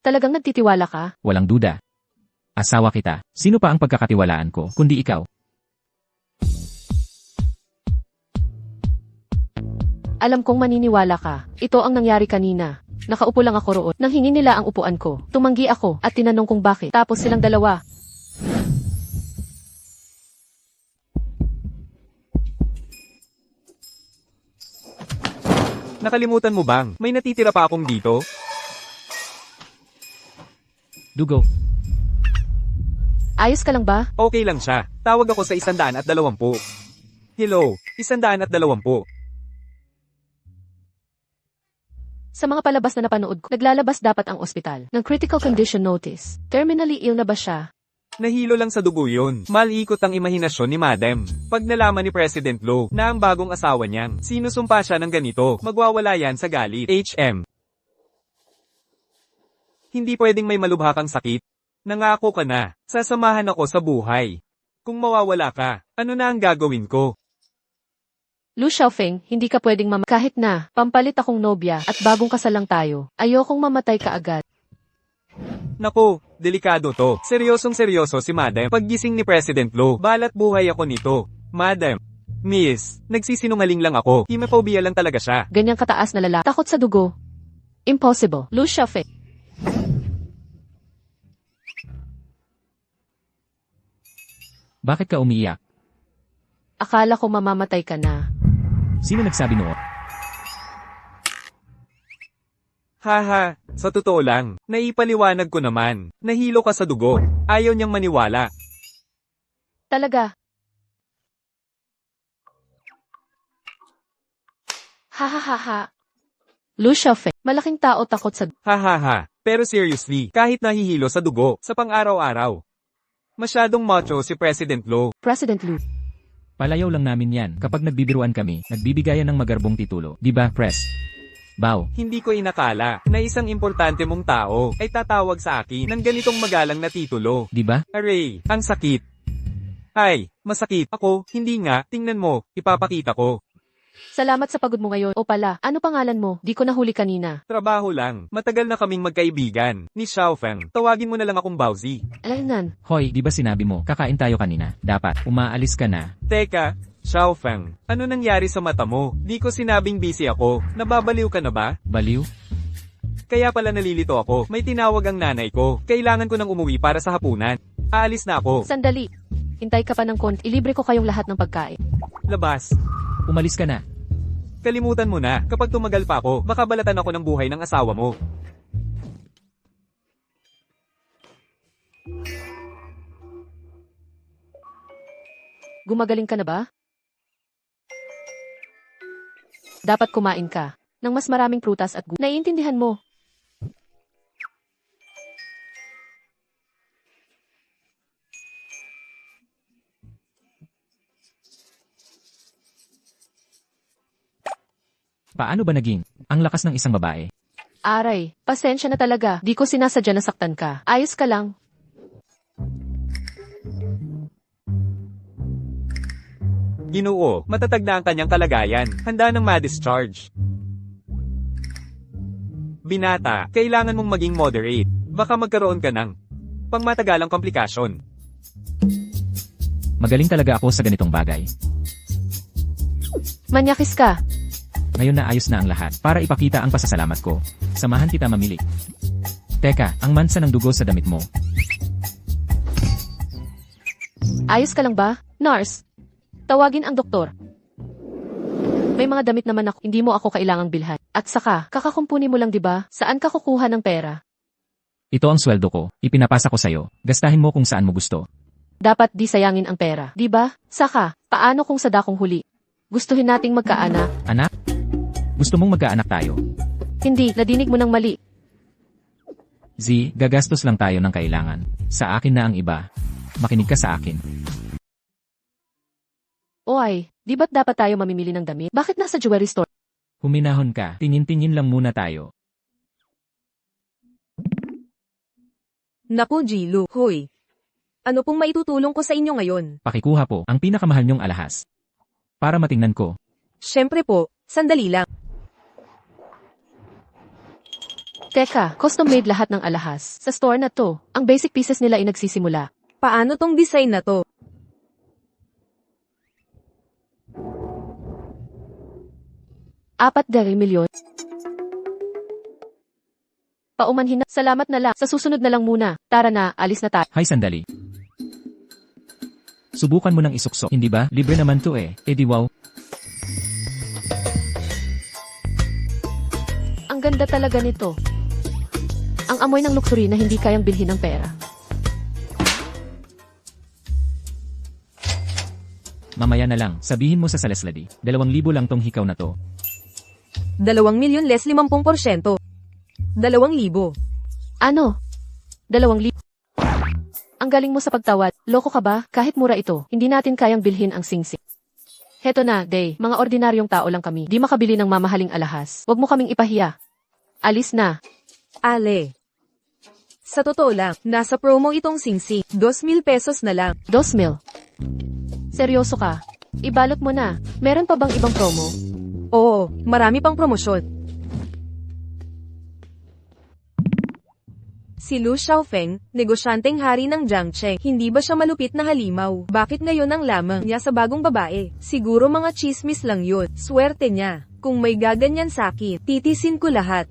Talagang nagtitiwala ka? Walang duda. Asawa kita. Sino pa ang pagkakatiwalaan ko, kundi ikaw? Alam kong maniniwala ka. Ito ang nangyari kanina. Nakaupo lang ako roon. Nang hingi nila ang upuan ko. Tumanggi ako at tinanong kung bakit. Tapos silang dalawa. Nakalimutan mo bang, may natitira pa akong dito? Dugo. Ayos ka lang ba? Okay lang siya. Tawag ako sa 120. Hello, 120. Sa mga palabas na napanood ko, naglalabas dapat ang ospital ng critical condition notice. Terminally ill na ba siya? Nahilo lang sa dugo yun. Malikot ang imahinasyon ni Madam. Pag nalaman ni President Lo na ang bagong asawa niyang sinusumpa siya ng ganito, magwawala yan sa galit. HM. Hindi pwedeng may malubha kang sakit. Nangako ka na. Sasamahan ako sa buhay. Kung mawawala ka, ano na ang gagawin ko? Lu Xiaofeng, hindi ka pwedeng kahit na, pampalit akong nobya at bagong kasal lang tayo. Ayokong mamatay ka agad. Naku, delikado to. Seryosong seryoso si Madam. Paggising ni President Lo, balat buhay ako nito. Madam. Miss, nagsisinungaling lang ako. Hemophilia lang talaga siya. Ganyang kataas na lalaki. Takot sa dugo. Impossible. Lu Xiaofeng. Bakit ka umiiyak? Akala ko mamamatay ka na. Sino nagsabi noon? Haha, sa totoo lang, naipaliwanag ko naman. Nahilo ka sa dugo. Ayaw niyang maniwala. Talaga. Hahaha. Lu Xiaofeng, malaking tao takot sa... Hahaha, pero seriously, kahit nahihilo sa dugo, sa pang-araw-araw. Masyadong macho si President Lo. President Lu. Palayaw lang namin yan. Kapag nagbibiruan kami, nagbibigayan ng magarbong titulo. Di ba, Pres? Bow. Hindi ko inakala na isang importante mong tao ay tatawag sa akin ng ganitong magalang na titulo. Di ba? Aray, ang sakit. Ay, masakit. Ako, hindi nga. Tingnan mo, ipapakita ko. Salamat sa pagod mo ngayon. O pala, ano pangalan mo? Di ko nahuli kanina. Trabaho lang. Matagal na kaming magkaibigan. Ni Xiaofeng. Tawagin mo na lang akong Bowsy. Alaynan. Hoy, di ba sinabi mo, kakain tayo kanina? Dapat, umaalis ka na. Teka, Xiaofeng. Ano nangyari sa mata mo? Di ko sinabing busy ako. Nababaliw ka na ba? Baliw? Kaya pala nalilito ako. May tinawag ang nanay ko. Kailangan ko nang umuwi para sa hapunan. Aalis na ako. Sandali. Hintay ka pa ng konti. Ilibre ko kayong lahat ng pagkain. Labas. Umalis ka na. Kalimutan mo na. Kapag tumagal pa ako, baka balatan ako ng buhay ng asawa mo. Gumagaling ka na ba? Dapat kumain ka ng mas maraming prutas at gulay. Naiintindihan mo. Paano ba naging? Ang lakas ng isang babae. Aray, pasensya na talaga. Di ko sinasadya na saktan ka. Ayos ka lang. Ginoo, matatag na ang kanyang kalagayan. Handa ng ma-discharge. Binata, kailangan mong maging moderate. Baka magkaroon ka ng pangmatagalang komplikasyon. Magaling talaga ako sa ganitong bagay. Manyakis ka. Ngayon na ayos na ang lahat. Para ipakita ang pasasalamat ko. Samahan kita mamili. Teka, ang mansa ng dugo sa damit mo. Ayos ka lang ba? Nurse, tawagin ang doktor. May mga damit naman ako, hindi mo ako kailangang bilhan. At saka, kakakumpuni mo lang 'di ba? Saan ka kukuha ng pera? Ito ang sweldo ko. Ipinapasa ko sa'yo. Gastahin mo kung saan mo gusto. Dapat di sayangin ang pera, 'di ba? Saka, paano kung sa dakong huli? Gustuhin nating magkaanak? Anak? Gusto mong magkaanak tayo? Hindi, nadinig mo ng mali. Z, gagastos lang tayo ng kailangan. Sa akin na ang iba. Makinig ka sa akin. Oy, di ba't dapat tayo mamimili ng damit? Bakit nasa jewelry store? Huminahon ka. Tingin-tingin lang muna tayo. Naku Jilu, hoy. Ano pong maitutulong ko sa inyo ngayon? Pakikuha po ang pinakamahal niyong alahas. Para matingnan ko. Syempre po, sandali lang. Teka, custom-made lahat ng alahas. Sa store na to, ang basic pieces nila ay nagsisimula. Paano tong design na to? $4 milyon. Paumanhin na. Salamat na lang. Sa susunod na lang muna. Tara na, alis na tayo. Hay sandali. Subukan mo ng isukso. Hindi ba? Libre naman to eh. Eh di wow. Ang ganda talaga nito. Ang amoy ng luxury na hindi kayang bilhin ng pera. Mamaya na lang. Sabihin mo sa Salesladi. 2,000 lang tong hikaw na to. 2,000,000 less 50%. 2,000. Ano? 2,000. Ang galing mo sa pagtawad. Loko ka ba? Kahit mura ito, hindi natin kayang bilhin ang singsing. Heto na, Day. Mga ordinaryong tao lang kami. Di makabili ng mamahaling alahas. Huwag mo kaming ipahiya. Alis na. Ale. Sa totoo lang, nasa promo itong singsing. 2,000 pesos na lang. 2,000. Seryoso ka? Ibalot mo na. Meron pa bang ibang promo? Oo, marami pang promosyon. Si Lu Xiaofeng, negosyanteng hari ng Jiangcheng, hindi ba siya malupit na halimaw? Bakit ngayon ang lamang niya sa bagong babae? Siguro mga chismis lang yun. Swerte niya. Kung may gaganyan sa akin, titisin ko lahat.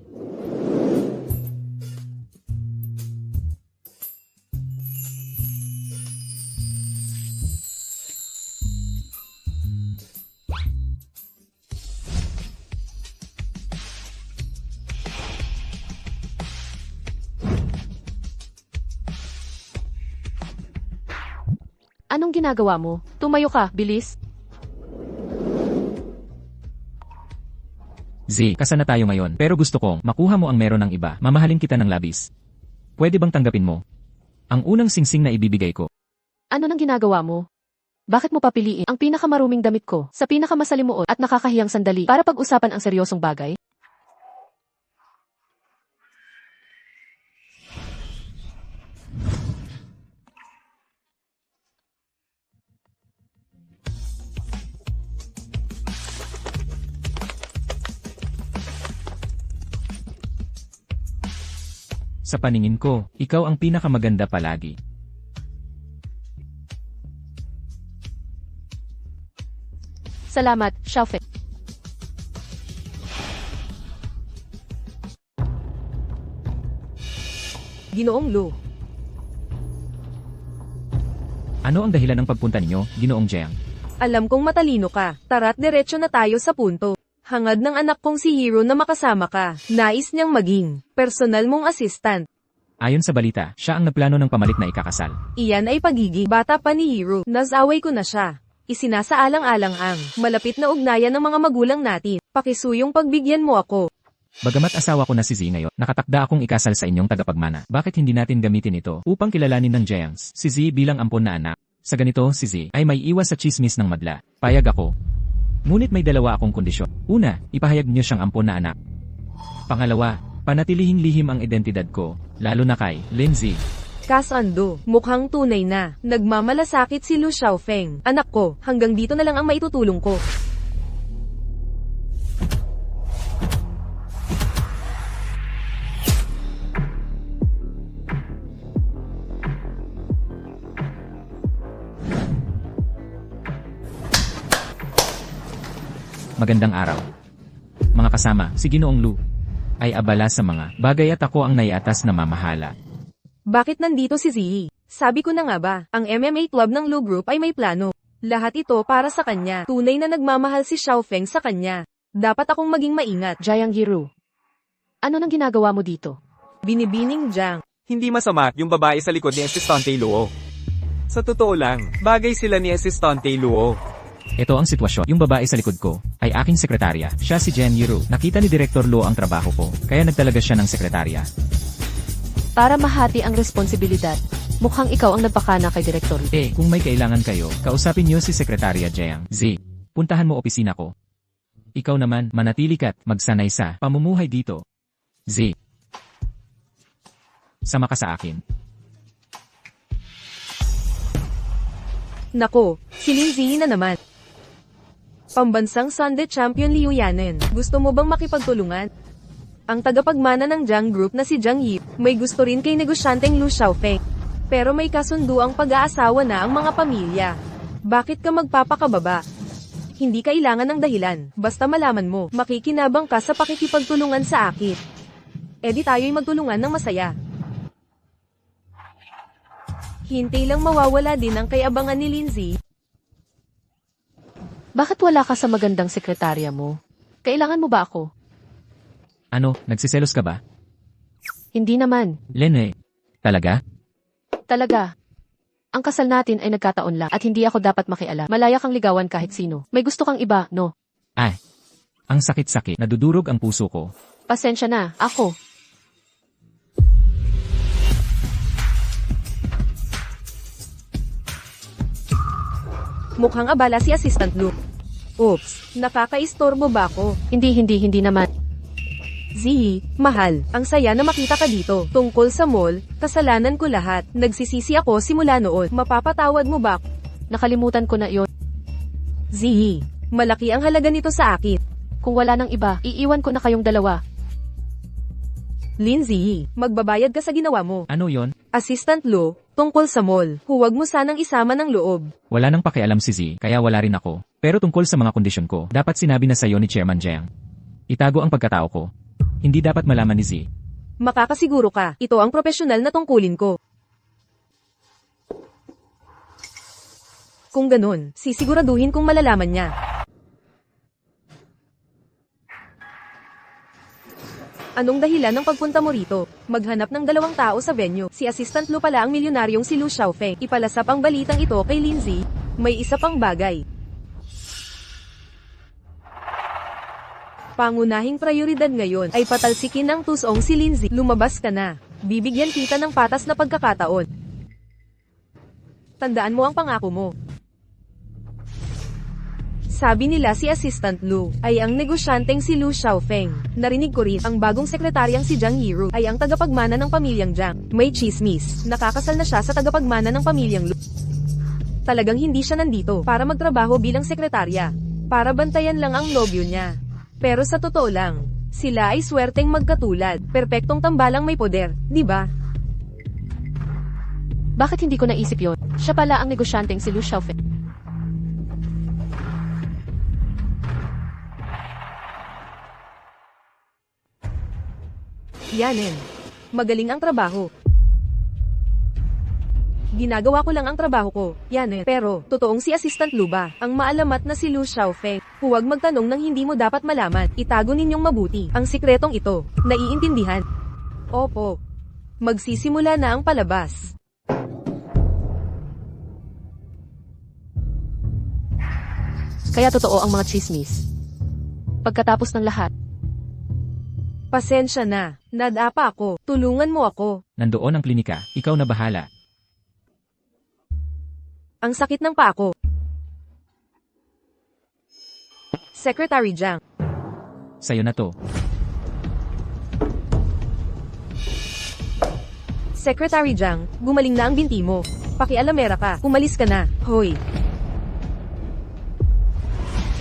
Anong ginagawa mo? Tumayo ka, bilis. Z, kasana tayo ngayon. Pero gusto kong makuha mo ang meron ng iba. Mamahalin kita ng labis. Pwede bang tanggapin mo? Ang unang singsing na ibibigay ko. Ano nang ginagawa mo? Bakit mo papiliin ang pinakamaruming damit ko sa pinakamasalimuot at nakakahiyang sandali para pag-usapan ang seryosong bagay? Sa paningin ko, ikaw ang pinakamaganda palagi. Salamat, Xiaofeng. Ginoong Lu. Ano ang dahilan ng pagpunta ninyo, Ginoong Jiang? Alam kong matalino ka. Tara't diretso na tayo sa punto. Hangad ng anak kong si Hero na makasama ka. Nais niyang maging personal mong assistant. Ayon sa balita, siya ang nagplano ng pamalit na ikakasal. Iyan ay pagiging bata pa ni Hero. Nasaway ko na siya. Isinasaalang-alang ang malapit na ugnayan ng mga magulang natin. Pakisuyong pagbigyan mo ako. Bagamat asawa ko na si Z ngayon, nakatakda akong ikasal sa inyong tagapagmana. Bakit hindi natin gamitin ito upang kilalanin ng Jiangs si Z bilang ampon na anak? Sa ganito, si Z ay may iwas sa chismis ng madla. Payag ako. Ngunit may dalawa akong kondisyon. Una, ipahayag niyo siyang ampon na anak. Pangalawa, panatilihing lihim ang identidad ko, lalo na kay Lindsay. Kasando, mukhang tunay na. Nagmamalasakit si Lu Xiaofeng. Anak ko, hanggang dito na lang ang maitutulong ko. Magandang araw. Mga kasama, si Ginoong Lu ay abala sa mga bagay at ako ang naiatas na mamahala. Bakit nandito si Ziyi? Sabi ko na nga ba, ang MMA club ng Lu Group ay may plano. Lahat ito para sa kanya. Tunay na nagmamahal si Xiaofeng sa kanya. Dapat akong maging maingat. Jiang Yiru. Ano nang ginagawa mo dito? Binibining Jiang. Hindi masama yung babae sa likod ni Assistante Luo. Sa totoo lang, bagay sila ni Assistante Luo. Ito ang sitwasyon. Yung babae sa likod ko ay aking sekretarya. Siya si Jen Yiru. Nakita ni Director Luo ang trabaho ko, kaya nagtalaga siya ng sekretarya. Para mahati ang responsibilidad, mukhang ikaw ang nagpakana kay Direktor. Kung may kailangan kayo, kausapin niyo si Sekretarya Jiang. Z, puntahan mo opisina ko. Ikaw naman, manatili ka't magsanay sa pamumuhay dito. Z, sama ka sa akin. Nako, si Lin Ziyi na naman. Pambansang Sunday Champion Liu Yanen. Gusto mo bang makipagtulungan? Ang tagapagmana ng Jiang Group na si Jiang Yi, may gusto rin kay negosyanteng Lu Xiaofeng. Pero may kasundo ang pag-aasawa na ang mga pamilya. Bakit ka magpapakababa? Hindi kailangan ng dahilan, basta malaman mo, makikinabang ka sa pakikipagtulungan sa akin. Di tayo'y magtulungan ng masaya. Hintay lang mawawala din ang kayabangan ni Lindsay. Bakit wala ka sa magandang sekretarya mo? Kailangan mo ba ako? Ano, nagsiselos ka ba? Hindi naman. Lene, talaga? Talaga. Ang kasal natin ay nagkataon lang at hindi ako dapat makialam. Malaya kang ligawan kahit sino. May gusto kang iba, no? Ay, ang sakit-sakit. Nadudurog ang puso ko. Pasensya na, ako. Mukhang abala si Assistant Lu. Oops, nakakaistorbo ba ako? Hindi naman. Ziyi, mahal, ang saya na makita ka dito. Tungkol sa mall, kasalanan ko lahat. Nagsisisi ako simula noon. Mapapatawad mo ba? Nakalimutan ko na yon. Ziyi, malaki ang halaga nito sa akin. Kung wala nang iba, iiwan ko na kayong dalawa. Lindsay, magbabayad ka sa ginawa mo. Ano yon? Assistant Lu, tungkol sa mall, huwag mo sanang isama ng loob. Wala nang pakialam si Z, kaya wala rin ako. Pero tungkol sa mga kondisyon ko, dapat sinabi na sa'yo ni Chairman Jiang. Itago ang pagkatao ko. Hindi dapat malaman ni Z. Makakasiguro ka, ito ang profesional na tungkulin ko. Kung ganun, sisiguraduhin kong malalaman niya. Anong dahilan ng pagpunta mo rito? Maghanap ng 2 tao sa venue. Si Assistant Lu pala ang milyonaryong si Lu Xiaofeng. Ipalasap ang balitang ito kay Lindsay. May isa pang bagay. Pangunahing prioridad ngayon ay patalsikin ng tusong si Lindsay. Lumabas ka na. Bibigyan kita ng patas na pagkakataon. Tandaan mo ang pangako mo. Sabi nila si Assistant Lu ay ang negosyanteng si Lu Xiaofeng. Narinig ko rin ang bagong sekretaryang si Jiang Yiru ay ang tagapagmana ng pamilyang Jiang. May chismis. Nakakasal na siya sa tagapagmana ng pamilyang Lu. Talagang hindi siya nandito para magtrabaho bilang sekretarya. Para bantayan lang ang nobyo niya. Pero sa totoo lang, sila ay swerteng magkatulad. Perpektong tambalang may poder, di ba? Bakit hindi ko naisip yon? Siya pala ang negosyanteng si Lu Xiaofeng. Yanen. Magaling ang trabaho. Ginagawa ko lang ang trabaho ko, Yanen. Pero, totoong si Assistant Lu ba? Ang maalamat na si Lu Xiaofeng. Huwag magtanong ng hindi mo dapat malaman. Itago ninyong mabuti ang sikretong ito. Naiintindihan? Opo. Magsisimula na ang palabas. Kaya totoo ang mga chismis. Pagkatapos ng lahat, Pasensya na. Nadapa ako. Tulungan mo ako. Nandoon ang klinika, ikaw na bahala. Ang sakit ng paa ko. Secretary Jiang. Sa'yo na to. Secretary Jiang, gumaling na ang binti mo. Pakialamera ka. Umalis ka na. Hoy.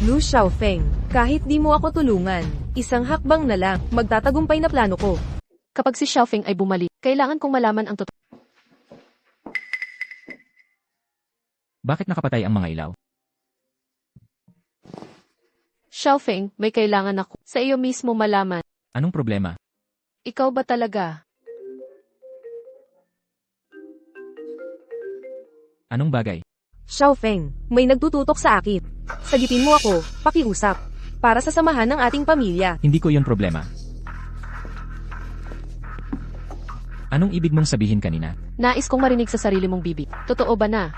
Lu Xiaofeng, kahit di mo ako tulungan, isang hakbang na lang, magtatagumpay na plano ko. kapag si Xiaofeng ay bumalik, kailangan kong malaman ang totoo. Bakit nakapatay ang mga ilaw? Xiaofeng, may kailangan ako sa iyo mismo malaman. Anong problema? Ikaw ba talaga? Anong bagay? Xiaofeng, may nagtututok sa akin. Sagipin mo ako, pakiusap. Para sa samahan ng ating pamilya. Hindi ko yon problema. Anong ibig mong sabihin kanina? Nais kong marinig sa sarili mong bibig. Totoo ba na?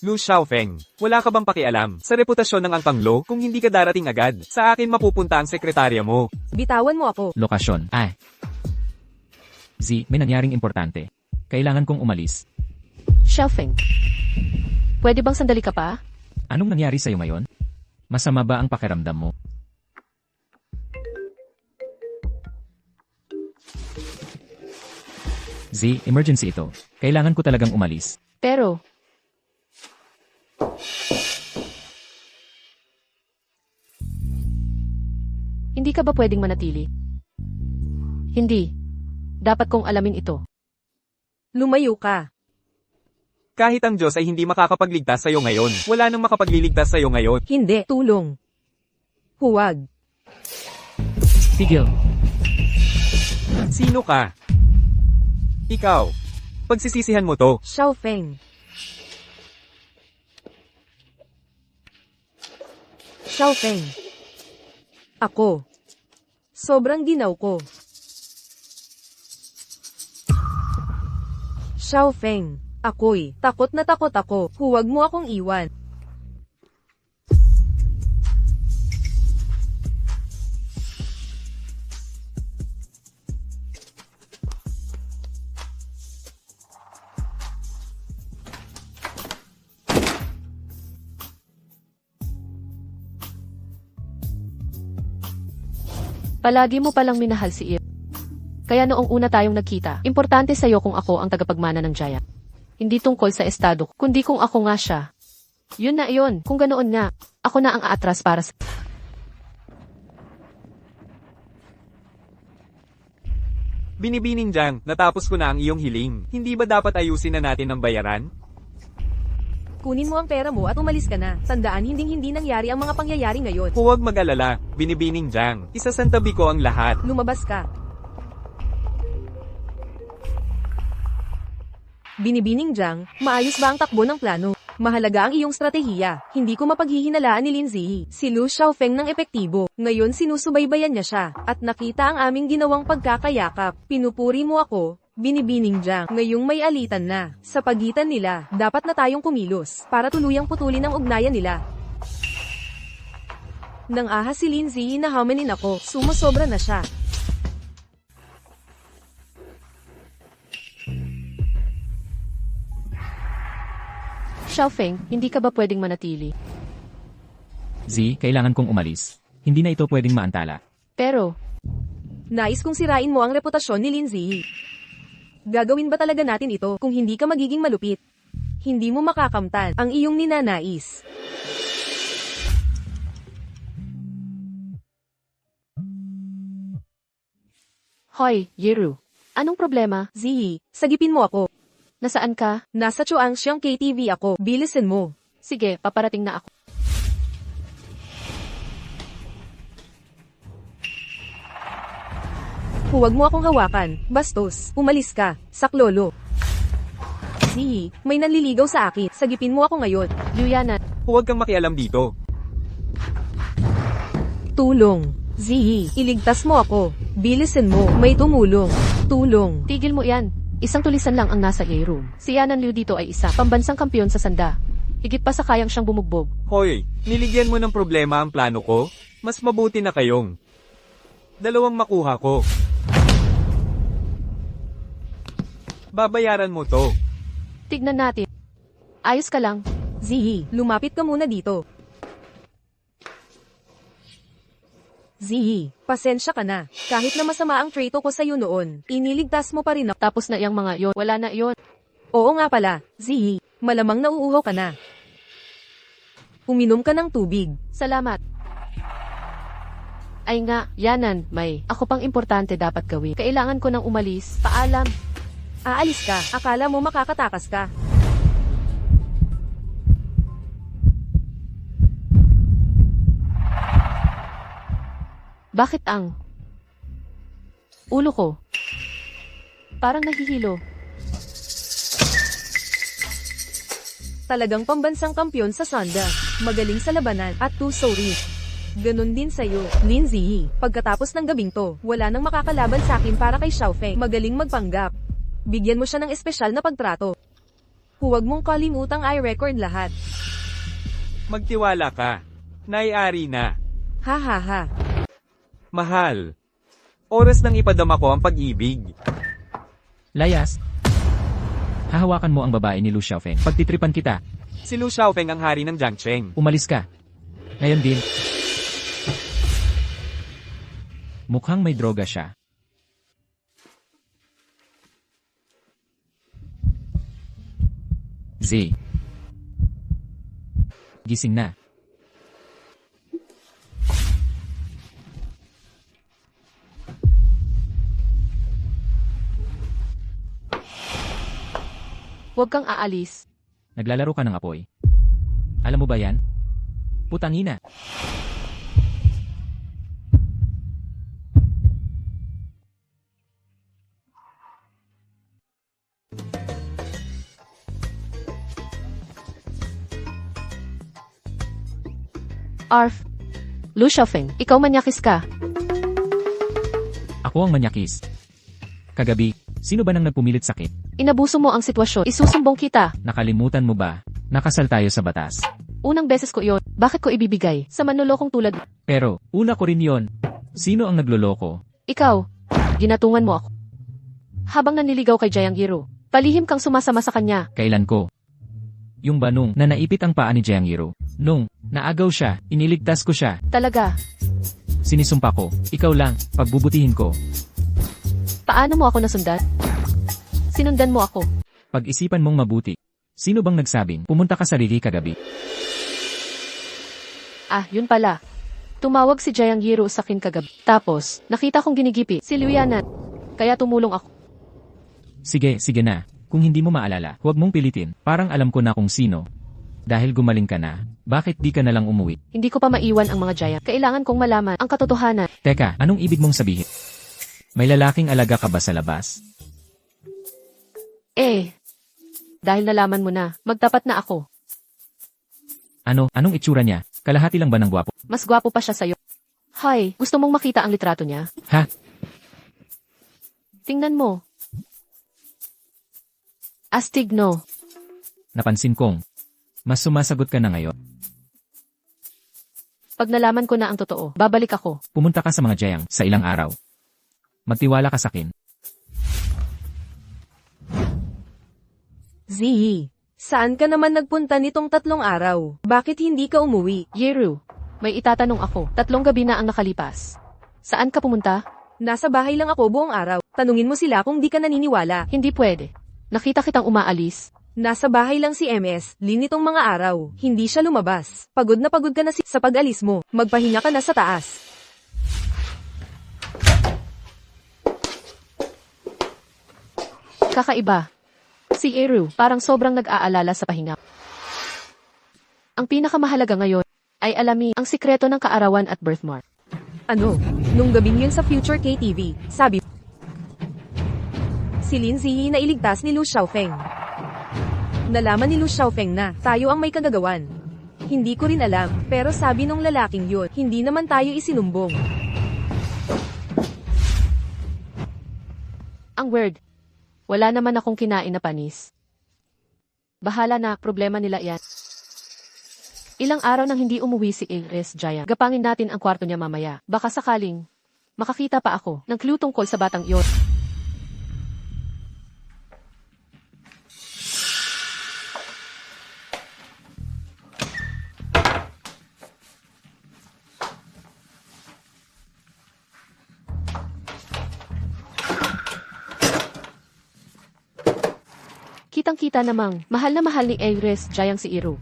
Lu Xiaofeng, wala ka bang pakialam sa reputasyon ng Angpang Lo kung hindi ka darating agad? Sa akin mapupunta ang sekretarya mo. Bitawan mo ako. Lokasyon. Z, may nangyaring importante. Kailangan kong umalis. Xiaofeng, pwede bang sandali ka pa? Anong nangyari sa'yo ngayon? Masama ba ang pakiramdam mo? Z, emergency ito. Kailangan ko talagang umalis. Pero, hindi ka ba pwedeng manatili? Hindi. Dapat kong alamin ito. Lumayo ka. Kahit ang Diyos ay hindi makakapagligtas sa'yo ngayon, wala nang makapagliligtas sa'yo ngayon. Hindi. Tulong. Huwag. Tigil. Sino ka? Ikaw. Pagsisisihan mo to. Xiaofeng. Xiaofeng. Ako. Sobrang ginaw ko. Xiaofeng. Ako'y takot na takot ako. Huwag mo akong iwan. Palagi mo palang minahal si Ir. Kaya noong una tayong nagkita, importante sa'yo kung ako ang tagapagmana ng Jaya. Hindi tungkol sa estado, kundi kung ako nga siya. Yun na yun, kung ganoon nga, ako na ang aatras para sa... Binibining Jiang, natapos ko na ang iyong hiling. Hindi ba dapat ayusin na natin ang bayaran? Kunin mo ang pera mo at umalis ka na. Tandaan hinding-hindi nangyari ang mga pangyayari ngayon. Huwag mag-alala, Binibining Jiang. Isasantabi ko ang lahat. Lumabas ka. Binibining Jiang, maayos ba ang takbo ng plano? Mahalaga ang iyong stratehiya. Hindi ko mapaghihinalaan ni Lin Ziyi. Si Lu Xiaofeng ng epektibo. Ngayon sinusubaybayan niya siya. At nakita ang aming ginawang pagkakayakap. Pinupuri mo ako, binibining Jiang. Ngayong may alitan na. Sa pagitan nila, dapat na tayong kumilos. Para tuluyang putulin ang ugnayan nila. Nang ahas si Lin Ziyi na hamanin ako, sumusobra na siya. Xiaofeng, hindi ka ba pwedeng manatili? Z, kailangan kong umalis. Hindi na ito pwedeng maantala. Pero, Nais kong sirain mo ang reputasyon ni Lin Ziyi. Gagawin ba talaga natin ito kung hindi ka magiging malupit? Hindi mo makakamtan ang iyong ninanais. hoy, Yiru. Anong problema? Ziyi, sagipin mo ako. Nasaan ka? Nasa Chuangshan KTV ako. Bilisin mo. Sige, paparating na ako. Huwag mo akong hawakan. Bastos. Umalis ka. Saklolo. Ziyi, may nanliligaw sa akin. Sagipin mo ako ngayon. Liu Yanan, Huwag kang makialam dito. Tulong. Ziyi, iligtas mo ako. Bilisin mo. May tumulong. Tulong. tigil mo yan. Isang tulisan lang ang nasa A-room. Si Yanan Liu dito ay isa, pambansang kampiyon sa sanda. Higit pa sa kayang siyang bumugbog. Hoy, niligyan mo ng problema ang plano ko? Mas mabuti na kayong dalawang makuha ko. Babayaran mo to. Tignan natin. Ayos ka lang. Ziyi, lumapit ka muna dito. Ziyi, pasensya ka na. Kahit na masama ang trato ko sa'yo noon, iniligtas mo pa rin ako. Tapos na iyang mga yon. Wala na yon. Oo nga pala, Ziyi, malamang nauuhaw ka na. Uminom ka ng tubig. Salamat. Ay nga, Yanan, may ako pang importante dapat gawin. Kailangan ko nang umalis. Paalam. Aalis ka, akala mo makakatakas ka. Bakit ang ulo ko parang nahihilo? Talagang pambansang kampyon sa Sanda. Magaling sa labanan at too sorry. Ganon din sa'yo, Lin Ziyi. Pagkatapos ng gabing to, wala nang makakalaban sa akin para kay Xiaofeng. Magaling magpanggap. Bigyan mo siya ng espesyal na pagtrato. Huwag mong kalimutang i-record lahat. Magtiwala ka. Naiari na. Ha ha ha. Mahal. Oras nang ipadama ko ang pag-ibig. Layas. Hahawakan mo ang babae ni Lu Xiaofeng. Pagtitripan kita. Si Lu Xiaofeng ang hari ng Jiangcheng. Umalis ka. Ngayon din. Mukhang may droga siya. Z. Gising na. Huwag kang aalis. Naglalaro ka ng apoy. Alam mo ba yan? Putangina. Arf. Lu Xiaofeng, ikaw manyakis ka. Ako ang manyakis. Kagabi, sino ba nang nagpumilit sakit? Inabuso mo ang sitwasyon. Isusumbong kita. Nakalimutan mo ba? Nakasal tayo sa batas. Unang beses ko iyon. Bakit ko ibibigay? Sa manlolokong tulad. Pero, una ko rin yon. Sino ang nagloloko? Ikaw. Ginatungan mo ako. Habang naniligaw kay Jiang Yiru, palihim kang sumasama sa kanya. Kailan ko? Yung ba nung na naipit ang paa ni Jiang Yiru? Nung naagaw siya, iniligtas ko siya. Talaga. Sinisumpa ko. Ikaw lang, pagbubutihin ko. Paano mo ako nasundan? Sinundan mo ako. Pag-isipan mong mabuti. Sino bang nagsabing pumunta ka sa Riri kagabi? Ah, yun pala. Tumawag si Jiang Yiru sa akin kagabi. Tapos, nakita kong ginigipi si Liu Yanan. Kaya tumulong ako. Sige, sige na. Kung hindi mo maalala, huwag mong pilitin. Parang alam ko na kung sino. Dahil gumaling ka na, bakit di ka na lang umuwi? Hindi ko pa maiwan ang mga Jiang. Kailangan kong malaman ang katotohanan. Teka, anong ibig mong sabihin? May lalaking alaga ka ba sa labas? Dahil nalaman mo na, magtapat na ako. Ano, anong itsura niya? Kalahati lang ba ng gwapo? Mas gwapo pa siya sa'yo. Hay, gusto mong makita ang litrato niya? Ha? Tingnan mo. Astig no. Napansin kong. Mas sumasagot ka na ngayon. Pag nalaman ko na ang totoo, babalik ako. Pumunta ka sa mga Jayang sa ilang araw. Magtiwala ka sa akin. Zihi, saan ka naman nagpunta nitong 3 araw? Bakit hindi ka umuwi? Yeru, may itatanong ako. 3 gabi na ang nakalipas. Saan ka pumunta? Nasa bahay lang ako buong araw. Tanungin mo sila kung di ka naniniwala. Hindi pwede. Nakita kitang umaalis. Nasa bahay lang si MS, linitong mga araw. Hindi siya lumabas. Pagod na pagod ka na sa pag-alis mo. Magpahinga ka na sa taas. Kakaiba. Si Eru, parang sobrang nag-aalala sa pahinga. Ang pinakamahalaga ngayon ay alamin ang sikreto ng kaarawan at birthmark. Ano? Nung gabing yun sa Future KTV, sabi si Lin Ziyi na iligtas ni Lu Xiaofeng. Nalaman ni Lu Xiaofeng na tayo ang may kagagawan. Hindi ko rin alam, pero sabi nung lalaking yun, hindi naman tayo isinumbong. Ang weird. Wala naman akong kinain na panis. Bahala na, problema nila yan. Ilang araw nang hindi umuwi si Ares Giant. Gapangin natin ang kwarto niya mamaya. Baka sakaling makakita pa ako ng clue tungkol sa batang iyon. Kitang-kita namang, mahal na mahal ni Ares Giant si Eru.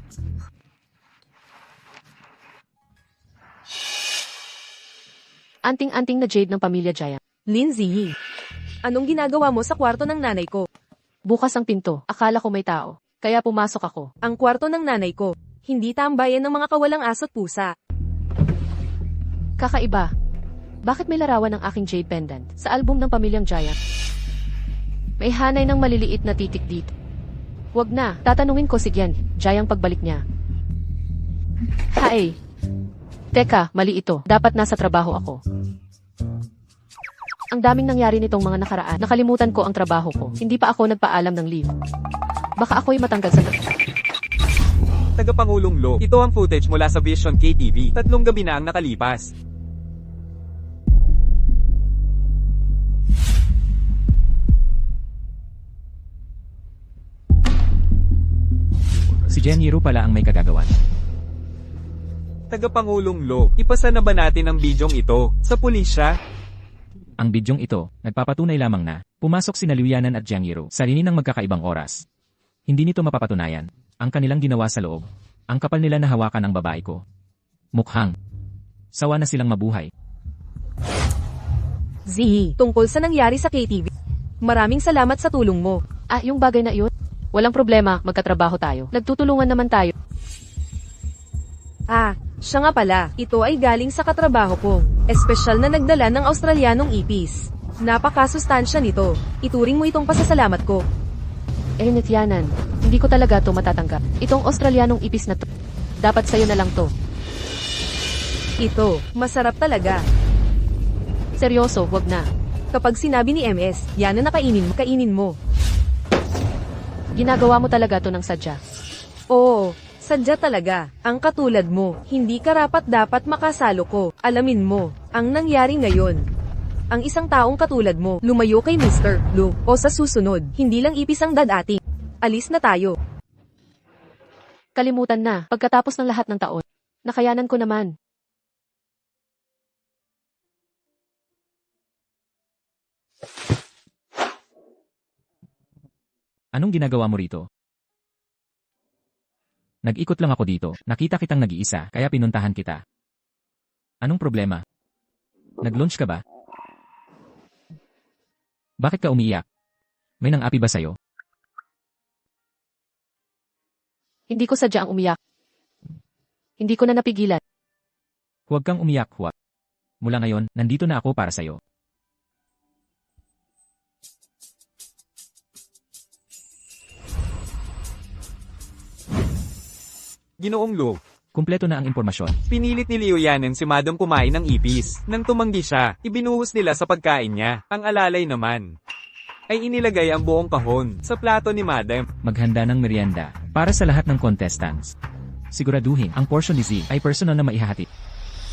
Anting-anting na jade ng pamilya Giant. Lin Ziyi, anong ginagawa mo sa kwarto ng nanay ko? Bukas ang pinto, akala ko may tao. Kaya pumasok ako. Ang kwarto ng nanay ko, hindi tambayan ng mga kawalang aso't pusa. Kakaiba. Bakit may larawan ng aking jade pendant sa album ng pamilyang Giant? May hanay ng maliliit na titik dito. Wag na, tatanungin ko si Gian, Giant pagbalik niya. Hae. Teka, mali ito. Dapat nasa trabaho ako. Ang daming nangyari nitong mga nakaraan. Nakalimutan ko ang trabaho ko. Hindi pa ako nagpaalam ng leave. Baka ako'y matanggal sa Tagapangulong Lo, ito ang footage mula sa Vision KTV. 3 gabi na ang nakalipas. Si Genjiro pala ang may kagagawan. Tagapangulong Lo, ipasa na ba natin ang bidyong ito sa pulisya? Ang bidyong ito, nagpapatunay lamang na, pumasok sina Liuyanan at Genjiro sa linya ng magkakaibang oras. Hindi nito mapapatunayan ang kanilang ginawa sa loob. Ang kapal nila na hawakan ng babae ko. Mukhang sawa na silang mabuhay. Zihi, tungkol sa nangyari sa KTV. Maraming salamat sa tulong mo. Ah, yung bagay na iyon? Walang problema, magkatrabaho tayo. Nagtutulungan naman tayo. Ah, siya nga pala, ito ay galing sa katrabaho ko. Espesyal na nagdala ng Australianong ipis. Napakasustansya nito. Ituring mo itong pasasalamat ko. Nityanan, hindi ko talaga to matatanggap. Itong Australianong ipis na to. Dapat sa'yo na lang to. Ito, masarap talaga. Seryoso, wag na. Kapag sinabi ni MS, yan na kainin mo. Ginagawa mo talaga to ng sadya. Oo, sadya talaga. Ang katulad mo, hindi karapat-dapat makasalo ko. Alamin mo, ang nangyari ngayon. Ang isang taong katulad mo, lumayo kay Mr. Lu, o sa susunod, hindi lang ipis ang dadating. Alis na tayo. Kalimutan na, pagkatapos ng lahat ng taon. Nakayanan ko naman. Anong ginagawa mo rito? Nag-ikot lang ako dito. Nakita kitang nag-iisa, kaya pinuntahan kita. Anong problema? Nag-lunch ka ba? Bakit ka umiiyak? May nang-api ba sa'yo? Hindi ko sadya ang umiyak. Hindi ko na napigilan. Huwag kang umiyak, huwag. Mula ngayon, nandito na ako para sa'yo. Ginoong Lo, Kumpleto na ang impormasyon. Pinilit ni Liu Yanen si Madam kumain ng ipis. Nang tumanggi siya, ibinuhos nila sa pagkain niya. Ang alalay naman ay inilagay ang buong kahon sa plato ni Madam. Maghanda ng merienda para sa lahat ng contestants. Siguraduhin ang portion ni Z ay personal na maihahati.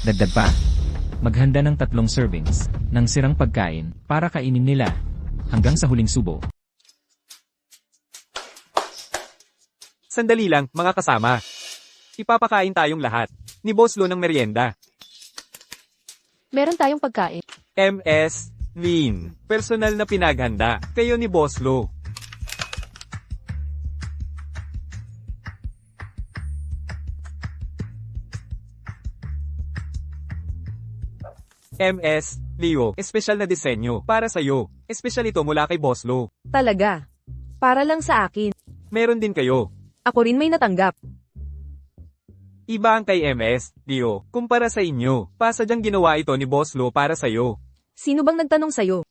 Dagdag pa, maghanda ng 3 servings ng sirang pagkain para kainin nila hanggang sa huling subo. Sandali lang, mga kasama. Ipapakain tayong lahat ni Boss Lo ng merienda. Meron tayong pagkain. MS Lin. Personal na pinaghanda. Kayo ni Boss Lo. MS Leo. Espesyal na disenyo. Para sa'yo. Espesyal ito mula kay Boss Lo. Talaga. Para lang sa akin. Meron din kayo. Ako rin may natanggap. Iba ang kay MS Leo. Kumpara sa inyo. Pasadyang ginawa ito ni Boss Lo para sa'yo. Sino bang nagtanong sa'yo?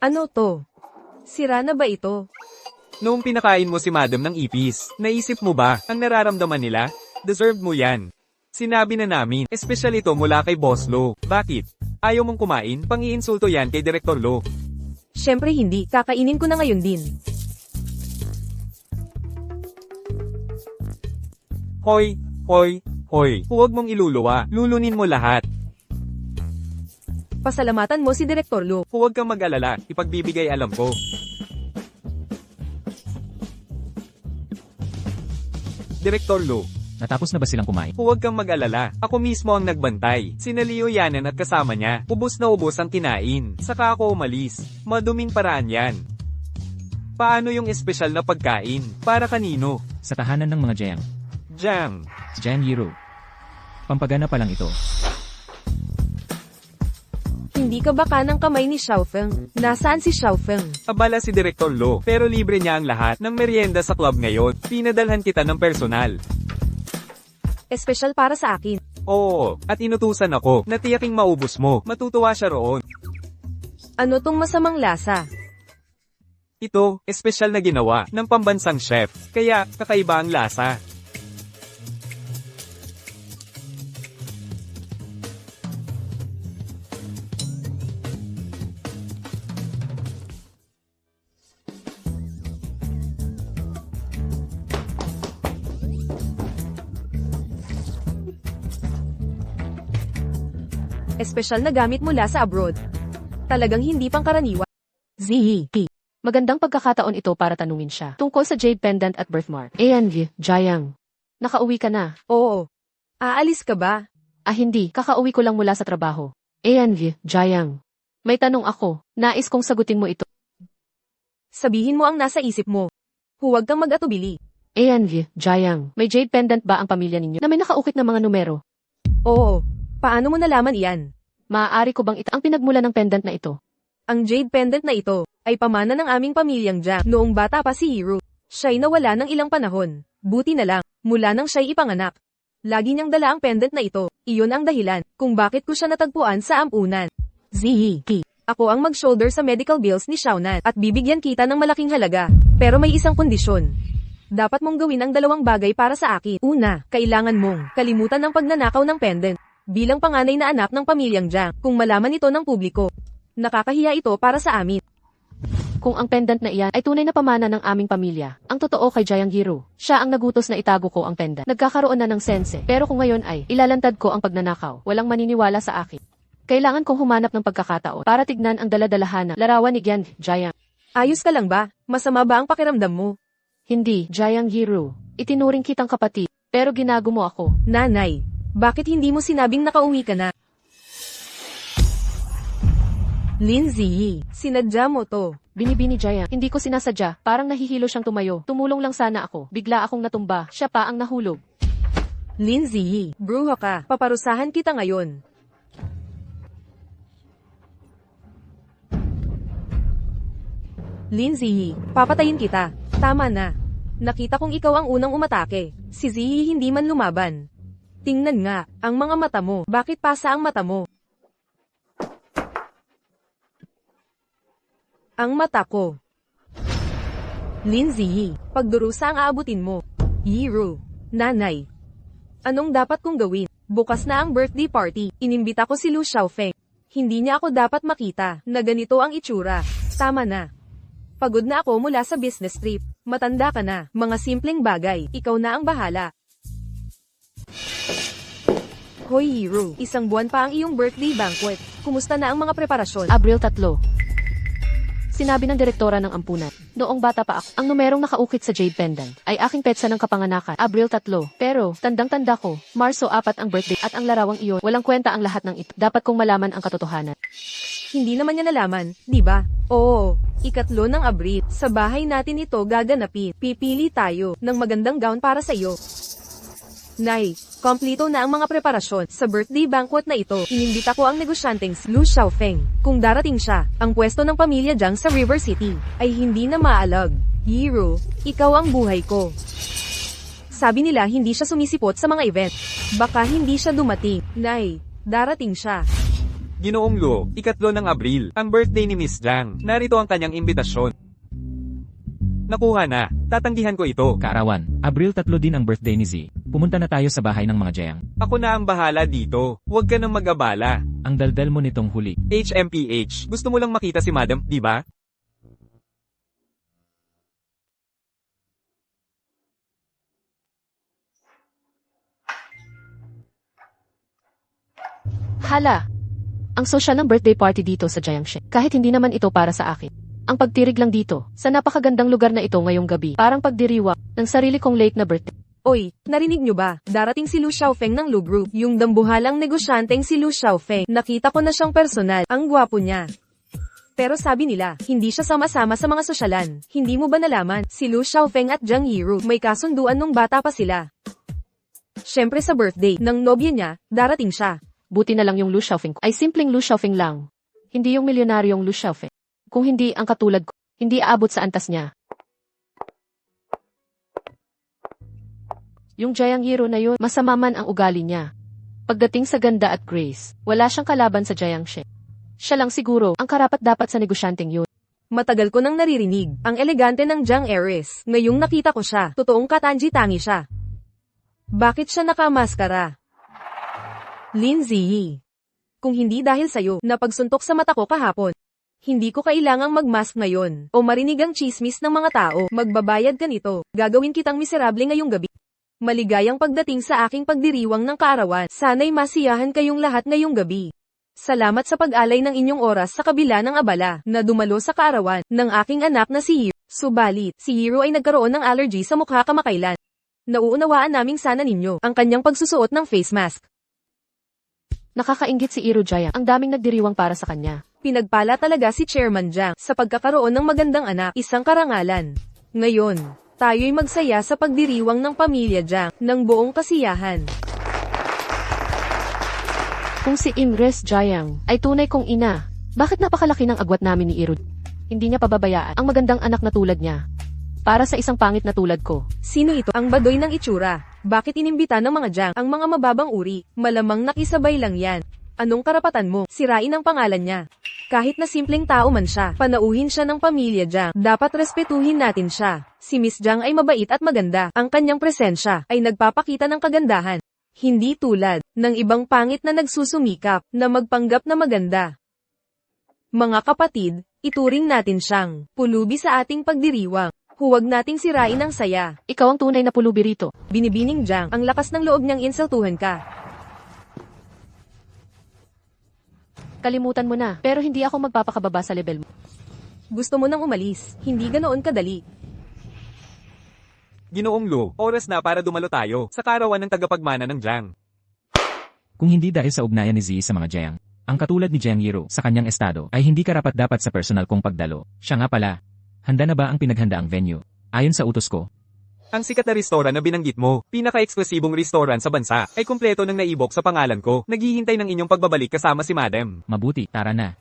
Ano to? Sira na ba ito? Noong pinakain mo si Madam ng ipis, naisip mo ba ang nararamdaman nila? Deserved mo yan. Sinabi na namin, espesyal ito mula kay Boss Lo. Bakit? Ayaw mong kumain? Pang-iinsulto yan kay Direktor Lo. Syempre hindi, kakainin ko na ngayon din. Hoy, hoy, hoy. Huwag mong iluluwa. Lulunin mo lahat. Pasalamatan mo si Direktor Lo. Huwag kang mag-alala. Ipagbibigay alam ko. Direktor Lo, Natapos na ba silang kumain? huwag kang mag-alala. Ako mismo ang nagbantay. Sina Liu Yanen at kasama niya. Ubos na ubos ang kinain. Saka ako umalis. Maduming paraan yan. Paano yung espesyal na pagkain? Para kanino? Sa tahanan ng mga Jiang. Jam. Jiang Yiro. Pampagana pa lang ito. Hindi ka ba kanang kamay ni Xiaofeng? Nasaan si Xiaofeng? Abala si Direktor Lo, pero libre niya ang lahat ng merienda sa club ngayon. Pinadalhan kita ng personal. Espesyal para sa akin. Oo, at inutusan ako na tiyaking maubos mo. Matutuwa siya roon. Ano tong masamang lasa? Ito, espesyal na ginawa ng pambansang chef. Kaya, kakaiba ang lasa. Espesyal na gamit mula sa abroad. Talagang hindi pangkaraniwan. Zihi. Magandang pagkakataon ito para tanungin siya. Tungkol sa jade pendant at birthmark. Ayan, Jiang. Nakauwi ka na. Oo. Aalis ka ba? Ah hindi, kakauwi ko lang mula sa trabaho. Ayan, Jiang. May tanong ako. Nais kong sagutin mo ito. Sabihin mo ang nasa isip mo. Huwag kang mag-atubili. Ayan, Jiang. May jade pendant ba ang pamilya ninyo na may nakaukit na mga numero? Oo. Paano mo nalaman iyan? Maaari ko bang ang pinagmula ng pendant na ito? Ang jade pendant na ito ay pamana ng aming pamilyang Jiang noong bata pa si Hiro. Siya'y nawala ng ilang panahon. Buti na lang, mula nang siya'y ipanganak. Lagi niyang dala ang pendant na ito. Iyon ang dahilan kung bakit ko siya natagpuan sa ampunan. Zihi. Ako ang mag-shoulder sa medical bills ni Xiaonan at bibigyan kita ng malaking halaga. Pero may isang kondisyon. Dapat mong gawin ang 2 bagay para sa akin. Una, kailangan mong kalimutan ang pagnanakaw ng pendant. Bilang panganay na anak ng pamilyang Jiang, kung malaman ito ng publiko, nakakahiya ito para sa amin. Kung ang pendant na iyan ay tunay na pamana ng aming pamilya, ang totoo kay Jiang Giro, siya ang nagutos na itago ko ang pendant. Nagkakaroon na ng sense, pero kung ngayon ay ilalantad ko ang pagnanakaw, walang maniniwala sa akin. Kailangan kong humanap ng pagkakataon para tignan ang daladalahan ng larawan ni Jiang. Ayos ka lang ba? Masama ba ang pakiramdam mo? Hindi, Jiang Giro. Itinuring kitang kapatid, pero ginago mo ako. Nanay, bakit hindi mo sinabing nakauwi ka na? Lindsay, sinadya mo to. Binibini Jiang, hindi ko sinasadya, parang nahihilo siyang tumayo. Tumulong lang sana ako, bigla akong natumba, siya pa ang nahulog. Lindsay, bruha ka, paparusahan kita ngayon. Lindsay, papatayin kita. Tama na. Nakita kong ikaw ang unang umatake. Si Zihi hindi man lumaban. Tingnan nga, ang mga mata mo. Bakit pasa ang mata mo? Ang mata ko. Lindsay, pagdurusa ang aabutin mo. Yiro, nanay. Anong dapat kong gawin? Bukas na ang birthday party. Inimbita ko si Lu Xiaofeng. Hindi niya ako dapat makita na ganito ang itsura. Tama na. Pagod na ako mula sa business trip. Matanda ka na. Mga simpleng bagay. Ikaw na ang bahala. Hoy Hiro, isang buwan pa ang iyong birthday banquet. Kumusta na ang mga preparasyon? Abril 3. Sinabi ng direktora ng ampunan. Noong bata pa ako, ang numerong nakaukit sa jade pendant ay aking petsa ng kapanganakan. Abril 3. Pero, tandang-tanda ko, Marso 4 ang birthday at ang larawang iyon, walang kwenta ang lahat ng ito. Dapat kong malaman ang katotohanan. Hindi naman niya nalaman, di ba? Oo, 3 ng Abril. Sa bahay natin ito gaganapin. Pipili tayo ng magandang gown para sa iyo. Nay, kompleto na ang mga preparasyon. Sa birthday banquet na ito, inimbita ko ang negosyanteng si Lu Xiaofeng. Kung darating siya, ang pwesto ng pamilya Jiang sa River City ay hindi na maalag. Hiro, ikaw ang buhay ko. Sabi nila hindi siya sumisipot sa mga event. Baka hindi siya dumating. Nay, darating siya. Ginoong Lu, 3 ng Abril, ang birthday ni Miss Jiang. Narito ang kanyang imbitasyon. Nakuha na. Tatanggihan ko ito. Kaarawan, Abril 3 din ang birthday ni Z. Pumunta na tayo sa bahay ng mga Jiang. Ako na ang bahala dito. Huwag ka nang mag-abala. Ang daldal mo nitong huli. HMPH, gusto mo lang makita si Madam, di ba? Hala! Ang social ng birthday party dito sa Jiangxi. Kahit hindi naman ito para sa akin. Ang pagtirig lang dito, sa napakagandang lugar na ito ngayong gabi, parang pagdiriwa ng sarili kong late na birthday. Oy, narinig nyo ba? Darating si Lu Xiaofeng ng Lu Group. Yung dambuhalang negosyanteng si Lu Xiaofeng. Nakita ko na siyang personal. Ang gwapo niya. Pero sabi nila, hindi siya sama-sama sa mga sosyalan. Hindi mo ba nalaman? Si Lu Xiaofeng at Jiang Yiru may kasunduan nung bata pa sila. Siyempre sa birthday ng nobya niya, darating siya. Buti na lang yung Lu Xiaofeng ko ay simpleng Lu Xiaofeng lang. Hindi yung milyonaryong Lu Xiaofeng. Kung hindi ang katulad ko, hindi aabot sa antas niya. Yung Jiang Yiru na yun, masama man ang ugali niya. Pagdating sa ganda at grace, wala siyang kalaban sa Jiangxi. Siya lang siguro ang karapat-dapat sa negosyanteng yun. Matagal ko nang naririnig, ang elegante ng Jiang heiress. Ngayong nakita ko siya, totoong katanji-tangi siya. Bakit siya nakamaskara? Lindsay. Kung hindi dahil sa'yo, napagsuntok sa mata ko kahapon. Hindi ko kailangang magmask ngayon, o marinig ang chismis ng mga tao. Magbabayad ka nito, gagawin kitang miserable ngayong gabi. Maligayang pagdating sa aking pagdiriwang ng kaarawan. Sana'y masiyahan kayong lahat ngayong gabi. Salamat sa pag-alay ng inyong oras sa kabila ng abala na dumalo sa kaarawan ng aking anak na si Hiro. Subalit, si Hiro ay nagkaroon ng allergy sa mukha kamakailan. Nauunawaan naming sana ninyo ang kanyang pagsusuot ng face mask. Nakakainggit si Hiro Jiang. Ang daming nagdiriwang para sa kanya. Pinagpala talaga si Chairman Jiang sa pagkakaroon ng magandang anak, isang karangalan. Ngayon, tayo'y magsaya sa pagdiriwang ng pamilya Jiang ng buong kasiyahan. Kung si Imres Jiang ay tunay kong ina, bakit napakalaki ng agwat namin ni Hiro? Hindi niya pababayaan ang magandang anak na tulad niya. Para sa isang pangit na tulad ko. Sino ito? Ang badoy ng itsura. Bakit inimbita ng mga Jiang ang mga mababang uri? Malamang nakisabay lang yan. Anong karapatan mo? Sirain ang pangalan niya. Kahit na simpleng tao man siya, panauhin siya ng pamilya Jiang. Dapat respetuhin natin siya. Si Miss Jiang ay mabait at maganda. Ang kanyang presensya ay nagpapakita ng kagandahan. Hindi tulad ng ibang pangit na nagsusumikap na magpanggap na maganda. Mga kapatid, ituring natin siyang pulubi sa ating pagdiriwang. Huwag nating sirain ang saya. Ikaw ang tunay na pulubi rito. Binibining Jiang, ang lakas ng loob niyang insultuhan ka. Kalimutan mo na, pero hindi ako magpapakababa sa level mo. Gusto mo nang umalis, hindi ganoon kadali. Ginoong Lu, oras na para dumalo tayo sa kaarawan ng tagapagmana ng Jiang. Kung hindi dahil sa ugnayan ni Z sa mga Jiang, ang katulad ni Jiang Yiru sa kanyang estado ay hindi karapat-dapat sa personal kong pagdalo. Siya nga pala, handa na ba ang pinaghandaang venue? Ayon sa utos ko, Ang sikat na restoran na binanggit mo, pinaka-eksklusibong restoran sa bansa, ay kumpleto ng naibok sa pangalan ko. Naghihintay ng inyong pagbabalik kasama si Madam. mabuti, tara na.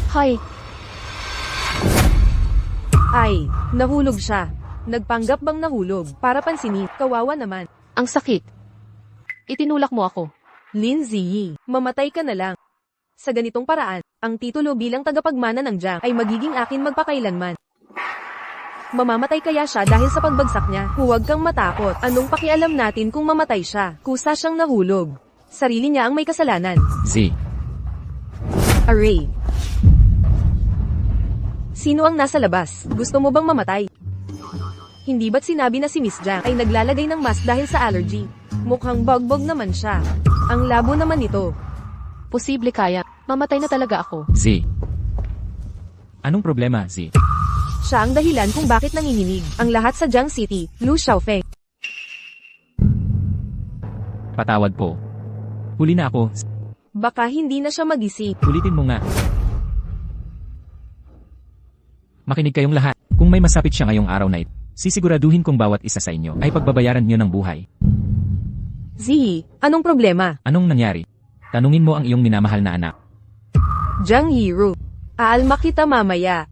Hay, Ay, nahulog siya. Nagpanggap bang nahulog? Para pansinin, kawawa naman. ang sakit. Itinulak mo ako. Lindsay, mamatay ka na lang. Sa ganitong paraan, ang titulo bilang tagapagmana ng Jiang ay magiging akin magpakailanman. Mamamatay kaya siya dahil sa pagbagsak niya? Huwag kang matakot. Anong pakialam natin kung mamatay siya? Kusa siyang nahulog. Sarili niya ang may kasalanan. Z. Array. Sino ang nasa labas? Gusto mo bang mamatay? Hindi ba't sinabi na si Miss Jack ay naglalagay ng mask dahil sa allergy? Mukhang bogbog naman siya. Ang labo naman ito. Posible kaya. Mamatay na talaga ako. Z. Anong problema, Z? Siya ang dahilan kung bakit nanginginig ang lahat sa Jiang City, Lu Xiaofeng. Patawad po. Huli na ako. Baka hindi na siya magising. Ulitin mo nga. Makinig kayong lahat. Kung may masapit siya ngayong araw na ito, sisiguraduhin kong bawat isa sa inyo ay pagbabayaran niyo ng buhay. Ziyi, anong problema? Anong nangyari? Tanungin mo ang iyong minamahal na anak. Jiang Yiru. Aalma kita mamaya.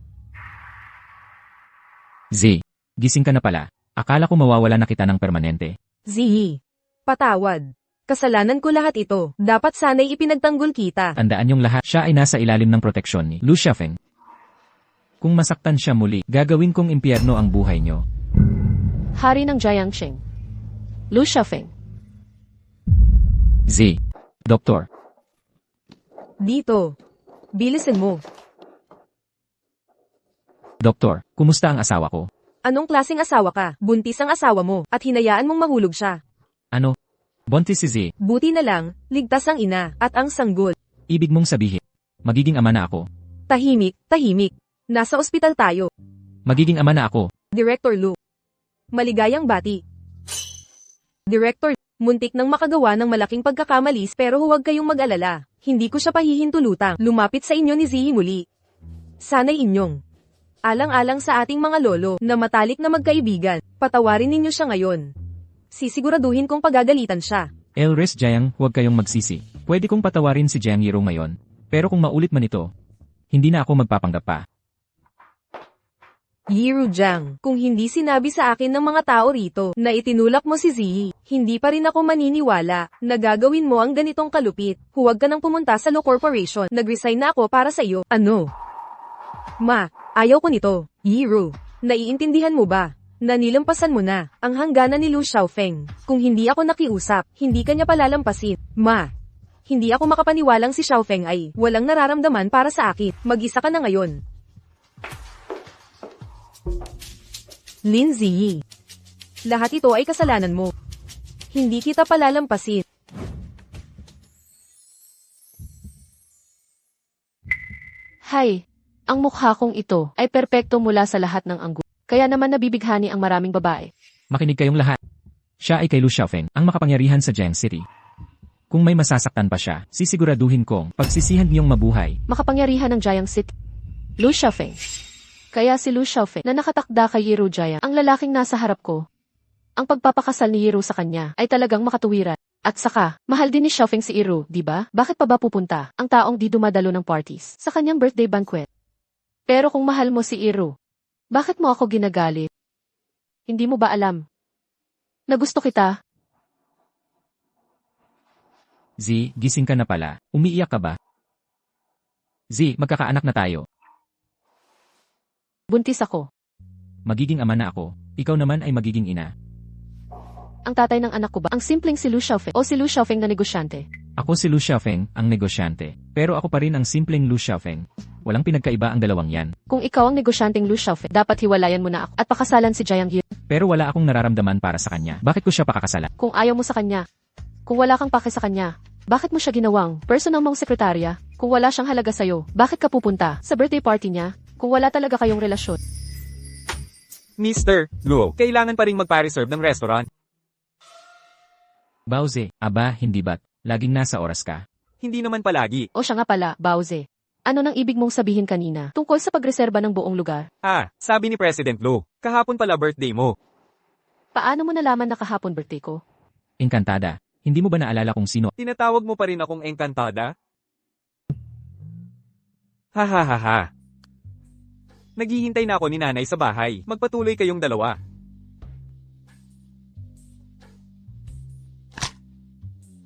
Z. Gising ka na pala. Akala ko mawawala na kita ng permanente. Ziyi. Patawad. Kasalanan ko lahat ito. Dapat sana'y ipinagtanggol kita. Tandaan yung lahat, siya ay nasa ilalim ng proteksyon ni Lu Xiaofeng. Kung masaktan siya muli, gagawin kong impyerno ang buhay niyo. Hari ng Jiangsheng. Lu Xiaofeng. Z. Doktor. Dito. Bilisin mo. Doktor, kumusta ang asawa ko? Anong klaseng asawa ka? Buntis ang asawa mo, at hinayaan mong mahulog siya. Ano? Buntis si Z. Buti na lang, ligtas ang ina, at ang sanggol. Ibig mong sabihin, magiging ama na ako. Tahimik, tahimik. Nasa ospital tayo. Magiging ama na ako. Director Lu. Maligayang bati. Director, muntik nang makagawa ng malaking pagkakamalis pero huwag kayong mag-alala. Hindi ko siya pahihintulutang. Lumapit sa inyo ni Ziyi muli. Sana'y inyong alang-alang sa ating mga lolo na matalik na magkaibigan. Patawarin ninyo siya ngayon. Sisiguraduhin kong pagagalitan siya. Elres Jiang, huwag kayong magsisi. Pwede kong patawarin si Jiang Yiro ngayon. Pero kung maulit man ito, hindi na ako magpapanggap pa. Yiru Jiang, kung hindi sinabi sa akin ng mga tao rito na itinulak mo si Ziyi, hindi pa rin ako maniniwala na gagawin mo ang ganitong kalupit. Huwag ka nang pumunta sa Lo Corporation. Nag-resign na ako para sa iyo. Ano? Ma, ayaw ko nito. Yiru, naiintindihan mo ba? Nanilampasan mo na ang hangganan ni Lu Xiaofeng. Kung hindi ako nakiusap, hindi kanya palalampasin. Ma, hindi ako makapaniwalang si Xiaofeng ay walang nararamdaman para sa akin. Mag-isa ka na ngayon. Lin Ziyi. Lahat ito ay kasalanan mo. Hindi kita palalampasin. Hay, ang mukha kong ito ay perpekto mula sa lahat ng anggulo. Kaya naman nabibighani ang maraming babae. Makinig kayong lahat. Siya ay kay Lu Xiaofeng, ang makapangyarihan sa Jiang City. Kung may masasaktan pa siya, sisiguraduhin kong pagsisihan niyong mabuhay. Makapangyarihan ng Jiang City. Lu Xiaofeng. Kaya si Lu Xiaofeng na nakatakda kay Yiru Jiang, ang lalaking nasa harap ko. Ang pagpapakasal ni Yiru sa kanya ay talagang makatuwiran. At saka, mahal din ni Xiaofeng si Yiru, di ba? Bakit pa ba pupunta ang taong di dumadalo ng parties sa kanyang birthday banquet? Pero kung mahal mo si Yiru, bakit mo ako ginagalit? Hindi mo ba alam na gusto kita? Z, gising ka na pala. Umiiyak ka ba? Z, magkakaanak na tayo. Buntis ako. Magiging ama na ako. Ikaw naman ay magiging ina. Ang tatay ng anak ko ba ang simpleng si Lu Xiaofeng o si Lu Xiaofeng na negosyante? Ako si Lu Xiaofeng, ang negosyante. Pero ako pa rin ang simpleng Lu Xiaofeng. Walang pinagkaiba ang dalawang yan. Kung ikaw ang negosyanteng Lu Xiaofeng, dapat hiwalayan mo na ako at pakasalan si Jiang Yiru. Pero wala akong nararamdaman para sa kanya. Bakit ko siya pakakasalan? Kung ayaw mo sa kanya, kung wala kang pake sa kanya, bakit mo siya ginawang personal mong sekretarya? Kung wala siyang halaga sa'yo, bakit ka pupunta sa birthday party niya? Kung wala talaga kayong relasyon. Mr. Luo, kailangan pa ring magpa-reserve ng restaurant. Bauze, aba, hindi ba't? Laging nasa oras ka. Hindi naman palagi. O siya nga pala, Bauze. Ano nang ibig mong sabihin kanina tungkol sa pagreserba ng buong lugar? Ah, sabi ni President Luo, kahapon pala birthday mo. Paano mo nalaman na kahapon birthday ko? Engkantada. Hindi mo ba naalala kung sino? Tinatawag mo pa rin akong engkantada? Ha ha ha ha. Naghihintay na ako ni nanay sa bahay. Magpatuloy kayong dalawa.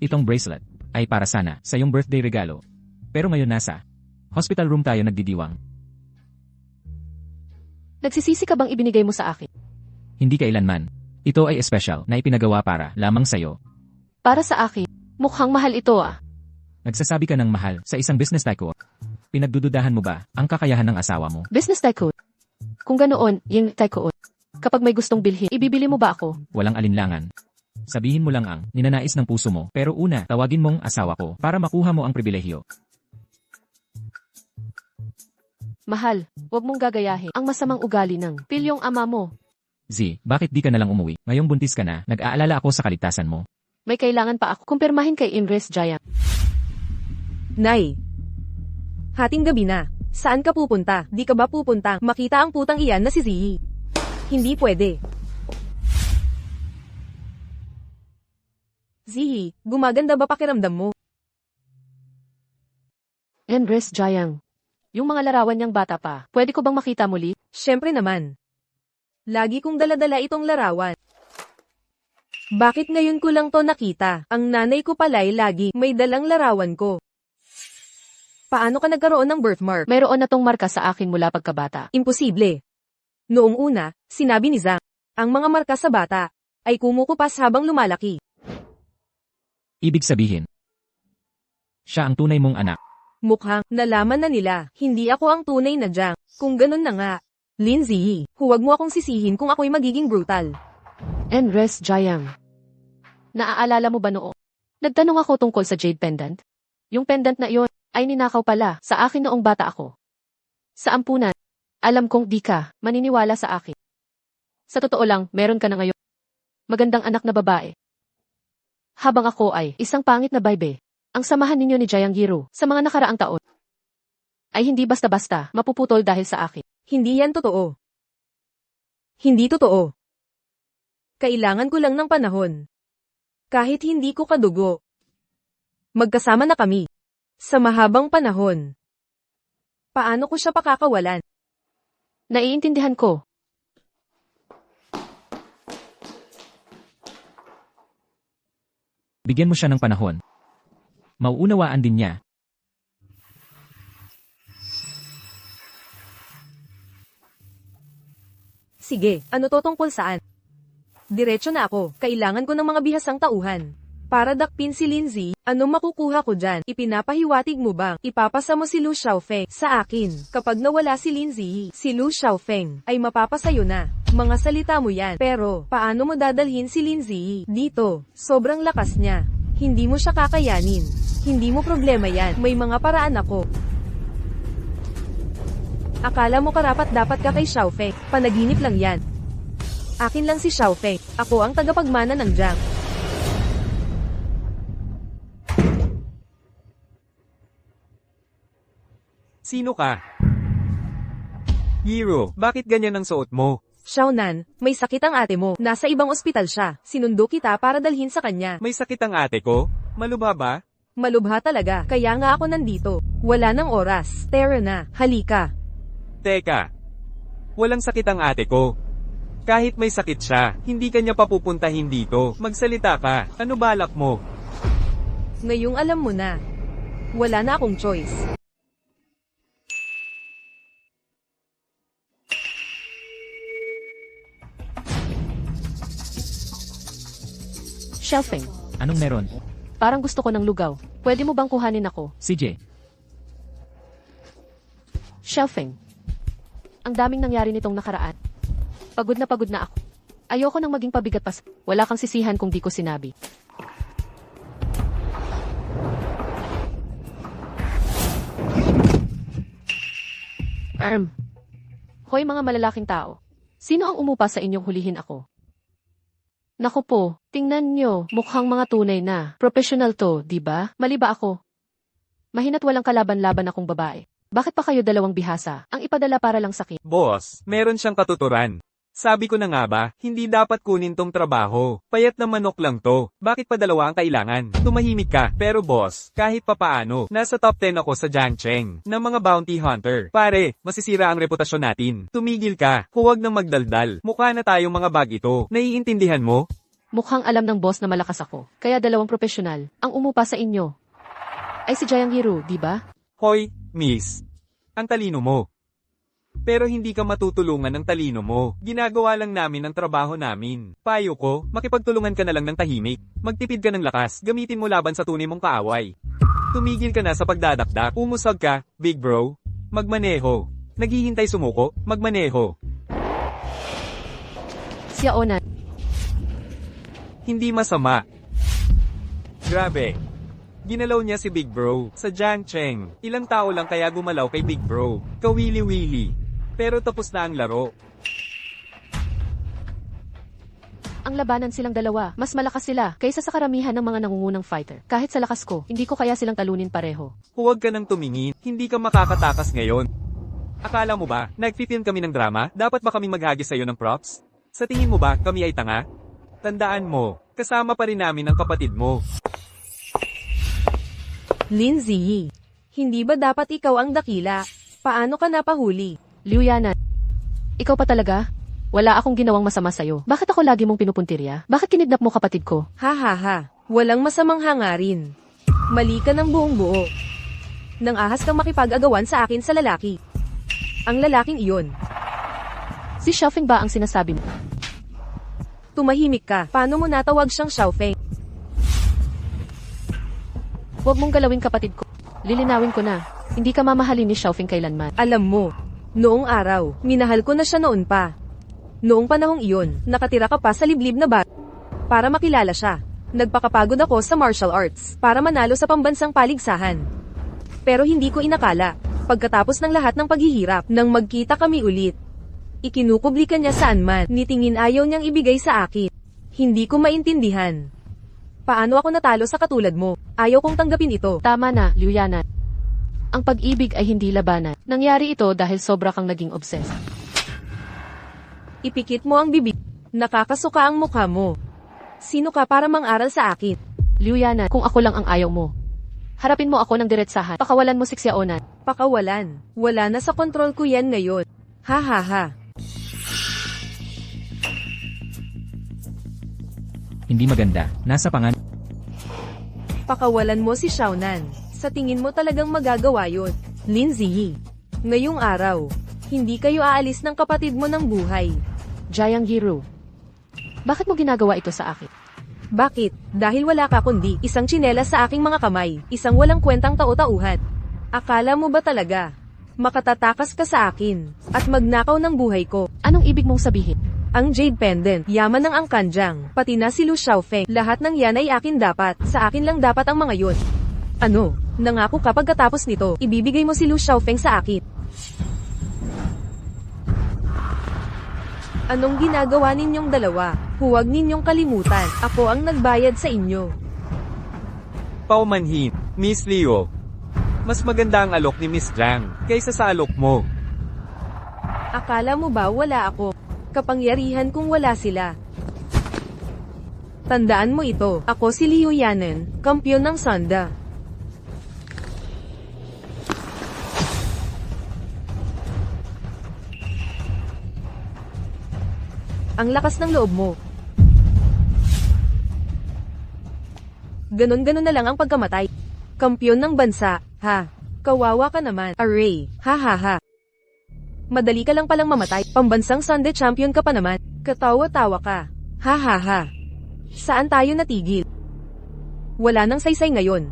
Itong bracelet ay para sana sa iyong birthday regalo. Pero ngayon nasa hospital room tayo nagdidiwang. Nagsisisi ka bang ibinigay mo sa akin? Hindi kailanman. Ito ay espesyal na ipinagawa para lamang sa'yo. Para sa akin, mukhang mahal ito ah. Nagsasabi ka ng mahal sa isang business tycoon. Pinagdududahan mo ba ang kakayahan ng asawa mo? Business tycoon. Kung ganoon, yung tycoon. Kapag may gustong bilhin, ibibili mo ba ako? Walang alinlangan. Sabihin mo lang ang ninanais ng puso mo, pero una, tawagin mong asawa ko para makuha mo ang pribilehyo. Mahal, huwag mong gagayahin ang masamang ugali ng pilyong ama mo. Z, bakit di ka nalang umuwi? Ngayong buntis ka na, nag-aalala ako sa kaligtasan mo. May kailangan pa ako kumpirmahin kay Inres Jayang. Nay. Hating gabi na. Saan ka pupunta? Di ka ba pupunta? Makita ang putang iyan na si Ziyi. Hindi pwede. Ziyi, gumaganda ba pakiramdam mo? Inres Jayang. Yung mga larawan niyang bata pa, pwede ko bang makita muli? Siyempre naman. Lagi kong daladala itong larawan. Bakit ngayon ko lang to nakita? Ang nanay ko pala'y lagi may dalang larawan ko. Paano ka nagkaroon ng birthmark? Mayroon na tong marka sa akin mula pagkabata. Imposible. Noong una, sinabi ni Zhang, ang mga marka sa bata ay kumukupas habang lumalaki. Ibig sabihin, siya ang tunay mong anak. Mukhang nalaman na nila, hindi ako ang tunay na Zhang. Kung ganun na nga, Lindsay, huwag mo akong sisihin kung ako'y magiging brutal. Inres Jayang. Naaalala mo ba noon? Nagtanong ako tungkol sa jade pendant. Yung pendant na iyon ay ninakaw pala sa akin noong bata ako. Sa ampunan, alam kong di ka maniniwala sa akin. Sa totoo lang, meron ka na ngayon. Magandang anak na babae. Habang ako ay isang pangit na baybe, ang samahan ninyo ni Jayanghiro sa mga nakaraang taon ay hindi basta-basta mapuputol dahil sa akin. Hindi yan totoo. Hindi totoo. Kailangan ko lang ng panahon. Kahit hindi ko kadugo. Magkasama na kami. Sa mahabang panahon. Paano ko siya pakakawalan? Naiintindihan ko. Bigyan mo siya ng panahon. Mauunawaan din niya. Sige, ano to tungkol saan? Diretso na ako, kailangan ko ng mga bihasang tauhan. Para dakpin si Lindsay, anong makukuha ko dyan? Ipinapahiwatig mo bang ipapasa mo si Lu Xiaofeng sa akin? Kapag nawala si Lindsay, si Lu Xiaofeng ay mapapasayo na. Mga salita mo yan. Pero, paano mo dadalhin si Lindsay dito? Sobrang lakas niya. Hindi mo siya kakayanin. Hindi mo problema yan. May mga paraan ako. Akala mo karapat-dapat ka kay Xiaofeng. Panaginip lang yan. Akin lang si Xiaofeng. Ako ang tagapagmana ng Jiang. Sino ka? Hiro, bakit ganyan ang suot mo? Xiaonan, may sakit ang ate mo. Nasa ibang ospital siya. Sinundo kita para dalhin sa kanya. May sakit ang ate ko? Malubha ba? Malubha talaga. Kaya nga ako nandito. Wala nang oras. Tara na. Halika. Teka. Walang sakit ang ate ko. Kahit may sakit siya, hindi kanya papupuntahin dito. Magsalita ka. Ano balak mo? Ngayong alam mo na. Wala na akong choice. Xiaofeng, Anong meron? parang gusto ko ng lugaw. Pwede mo bang kuhanin ako? CJ, Xiaofeng, ang daming nangyari nitong nakaraan. Pagod na ako. Ayoko nang maging pabigat pa. Wala kang sisihan kung di ko sinabi. Hoy mga malalaking tao. Sino ang umupa sa inyong hulihin ako? Naku po, tingnan nyo, mukhang mga tunay na. Professional to, di ba? Mali ba ako? Mahina't walang kalaban-laban akong babae. Bakit pa kayo dalawang bihasa? Ang ipadala para lang sakin. Boss, meron siyang katuturan. Sabi ko na nga ba, hindi dapat kunin tong trabaho. Payat na manok lang to. Bakit pa dalawa ang kailangan? Tumahimik ka. Pero boss, kahit papaano, nasa top 10 ako sa Jiangcheng ng mga bounty hunter. Pare, masisira ang reputasyon natin. Tumigil ka. Huwag nang magdaldal. Mukha na tayong mga bag ito. Naiintindihan mo? Mukhang alam ng boss na malakas ako. Kaya dalawang profesional ang umupa sa inyo. Ay si Jayanghiro, di ba? Hoy, miss. Ang talino mo. Pero hindi ka matutulungan ng talino mo. Ginagawa lang namin ang trabaho namin. Payo ko, makipagtulungan ka na lang ng tahimik. Magtipid ka ng lakas, gamitin mo laban sa tunay mong kaaway. Tumigil ka na sa pagdadakdak. Umusag ka, big bro. Magmaneho. Naghihintay sumuko, magmaneho. Xiaonan, Hindi masama. Grabe. Ginalaw niya si Big Bro sa Jiang Cheng. Ilang tao lang kaya gumalaw kay Big Bro. Kawili-wili. Pero tapos na ang laro. ang labanan silang dalawa. Mas malakas sila kaysa sa karamihan ng mga nangungunang fighter. Kahit sa lakas ko, hindi ko kaya silang talunin pareho. Huwag ka nang tumingin. Hindi ka makakatakas ngayon. Akala mo ba, nagfi-film kami ng drama? Dapat ba kaming maghagis sa'yo ng props? Sa tingin mo ba, kami ay tanga? Tandaan mo, kasama pa rin namin ang kapatid mo. Lin Ziyi, hindi ba dapat ikaw ang dakila? Paano ka napahuli? Liu Yanan, ikaw pa talaga? Wala akong ginawang masama sa'yo. Bakit ako lagi mong pinupuntirya? Bakit kinidnap mo kapatid ko? Ha ha ha, walang masamang hangarin. Mali ka ng buong buo. Nang ahas kang makipag-agawan sa akin sa lalaki. Ang lalaking iyon. Si Xiaofeng ba ang sinasabi mo? Tumahimik ka. Paano mo natawag siyang Xiaofeng? Huwag mong galawin kapatid ko. Lilinawin ko na. Hindi ka mamahalin ni Xiaofeng kailanman. Alam mo, noong araw, minahal ko na siya noon pa. Noong panahong iyon, nakatira ka pa sa liblib na bar. Para makilala siya. Nagpakapagod ako sa martial arts para manalo sa pambansang paligsahan. Pero hindi ko inakala, pagkatapos ng lahat ng paghihirap, nang magkita kami ulit. Ikinukublikan niya saan man, nitingin ayaw niyang ibigay sa akin. Hindi ko maintindihan. Paano ako natalo sa katulad mo? Ayaw kong tanggapin ito. Tama na, Liu Yanan. Ang pag-ibig ay hindi labanan. Nangyari ito dahil sobra kang naging obsessed. Ipikit mo ang bibig. Nakakasuka ang mukha mo. Sino ka para mang-aral sa akin? Liu Yanan, kung ako lang ang ayaw mo. Harapin mo ako ng diretsahan. Pakawalan mo si Xiaonan. Pakawalan. Wala na sa kontrol ko yan ngayon. Ha ha ha. Hindi maganda. Nasa pangan. Pakawalan mo si Xiaonan. Sa tingin mo talagang magagawa yun. Lin Ziyi. Ngayong araw, hindi kayo aalis ng kapatid mo ng buhay. Jiang Yiru. Bakit mo ginagawa ito sa akin? Bakit? Dahil wala ka kundi isang tsinelas sa aking mga kamay, isang walang kwentang tau-tauhan. Akala mo ba talaga? Makatatakas ka sa akin, at magnakaw ng buhay ko. Anong ibig mong sabihin? Ang Jade Pendant, yaman ng Angkanjang, pati na si Lu Xiaofeng, lahat ng yan ay akin dapat, sa akin lang dapat ang mga yun. Ano? Nangako ka pagkatapos nito, ibibigay mo si Lu Xiaofeng sa akin. Anong ginagawa ninyong dalawa? Huwag ninyong kalimutan, ako ang nagbayad sa inyo. Paumanhin, Miss Leo. Mas maganda ang alok ni Miss Jiang kaysa sa alok mo. Akala mo ba wala ako? Kapangyarihan kung wala sila. Tandaan mo ito, ako si Liu Yanan, kampiyon ng Sanda. Ang lakas ng loob mo. Ganon-ganon na lang ang pagkamatay. Kampiyon ng bansa, ha? Kawawa ka naman, Array, ha ha ha. Madali ka lang palang mamatay, pambansang Sunday champion ka pa naman. Katawa-tawa ka, ha ha ha. Saan tayo natigil? Wala nang saysay ngayon.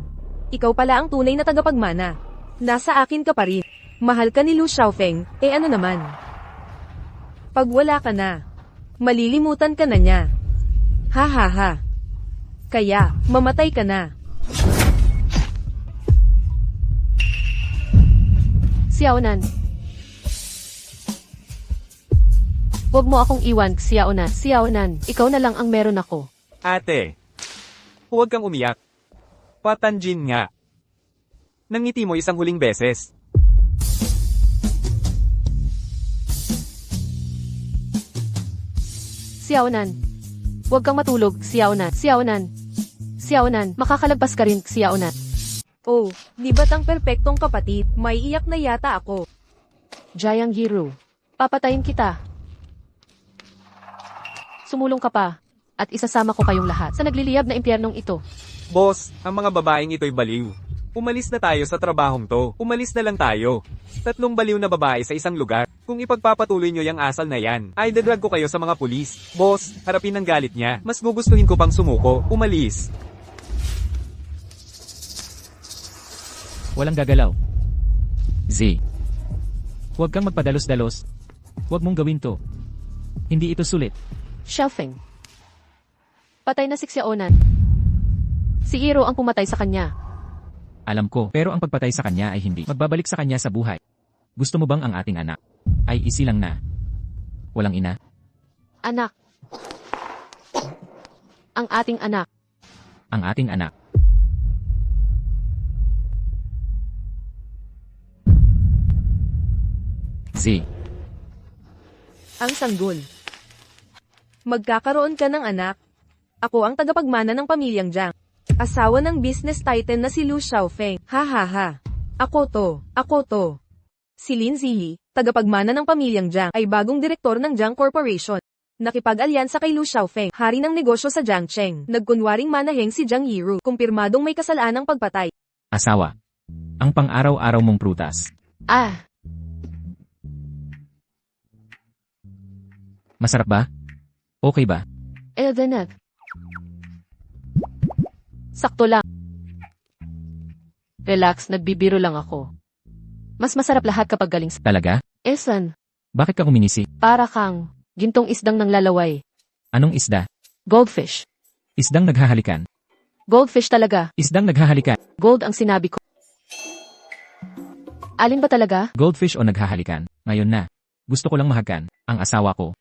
Ikaw pala ang tunay na tagapagmana. Nasa akin ka pa rin. Mahal ka ni Lu Xiaofeng, ano naman? Pag wala ka na, malilimutan ka na niya. Ha ha ha. Kaya, mamatay ka na. Xiaonan. Huwag mo akong iwan, Xiaonan. Xiaonan, ikaw na lang ang meron ako. Ate, huwag kang umiyak. Patanjin nga. Nangiti mo isang huling beses. Xiaonan. Huwag kang matulog, Xiaonan. Xiaonan. Xiaonan, makakalagpas ka rin, Xiaonan. Oh, di ba't ang perpektong kapatid? May iyak na yata ako. Jiang Yiru. Papatayin kita. Sumulong ka pa. At isasama ko kayong lahat sa nagliliyab na impyernong ito. Boss, ang mga babaeng ito'y baliw. Umalis na tayo sa trabahong to. Umalis na lang tayo. 3 baliw na babae sa isang lugar. Kung ipagpapatuloy nyo yung asal na yan, ay dadrag ko kayo sa mga pulis. Boss, harapin ang galit niya. Mas gugustuhin ko pang sumuko, umalis. Walang gagalaw. Z. Huwag kang magpadalos-dalos. Huwag mong gawin to. Hindi ito sulit. Xiaofeng. Patay na si Xiaonan. Si Iro ang pumatay sa kanya. Alam ko, pero ang pagpatay sa kanya ay hindi magbabalik sa kanya sa buhay. Gusto mo bang ang ating anak ay isilang na? Walang ina? Anak. Ang ating anak. Ang ating anak. Z. Ang sanggol. Magkakaroon ka ng anak. Ako ang tagapagmana ng pamilyang Jiang. Asawa ng business titan na si Lu Xiaofeng. Ha ha ha. Ako to. Si Lin Ziyi, tagapagmana ng pamilyang Jiang, ay bagong direktor ng Jiang Corporation. Nakipag-alyansa kay Lu Xiaofeng, hari ng negosyo sa Jiangcheng. Nagkunwaring manaheng si Jiang Yiru, kumpirmadong may kasalanang pagpatay. Asawa. Ang pang-araw-araw mong prutas. Ah, Masarap ba? Okay ba? Eldeneth. Sakto lang. Relax, nagbibiro lang ako. Mas masarap lahat kapag galing sa... Talaga? Esan, Bakit ka kuminisi? para kang gintong isdang ng lalaway. Anong isda? Goldfish. Isdang naghahalikan. Goldfish talaga. Isdang naghahalikan. Gold ang sinabi ko. Alin ba talaga? Goldfish o naghahalikan. Ngayon na. Gusto ko lang mahagan ang asawa ko.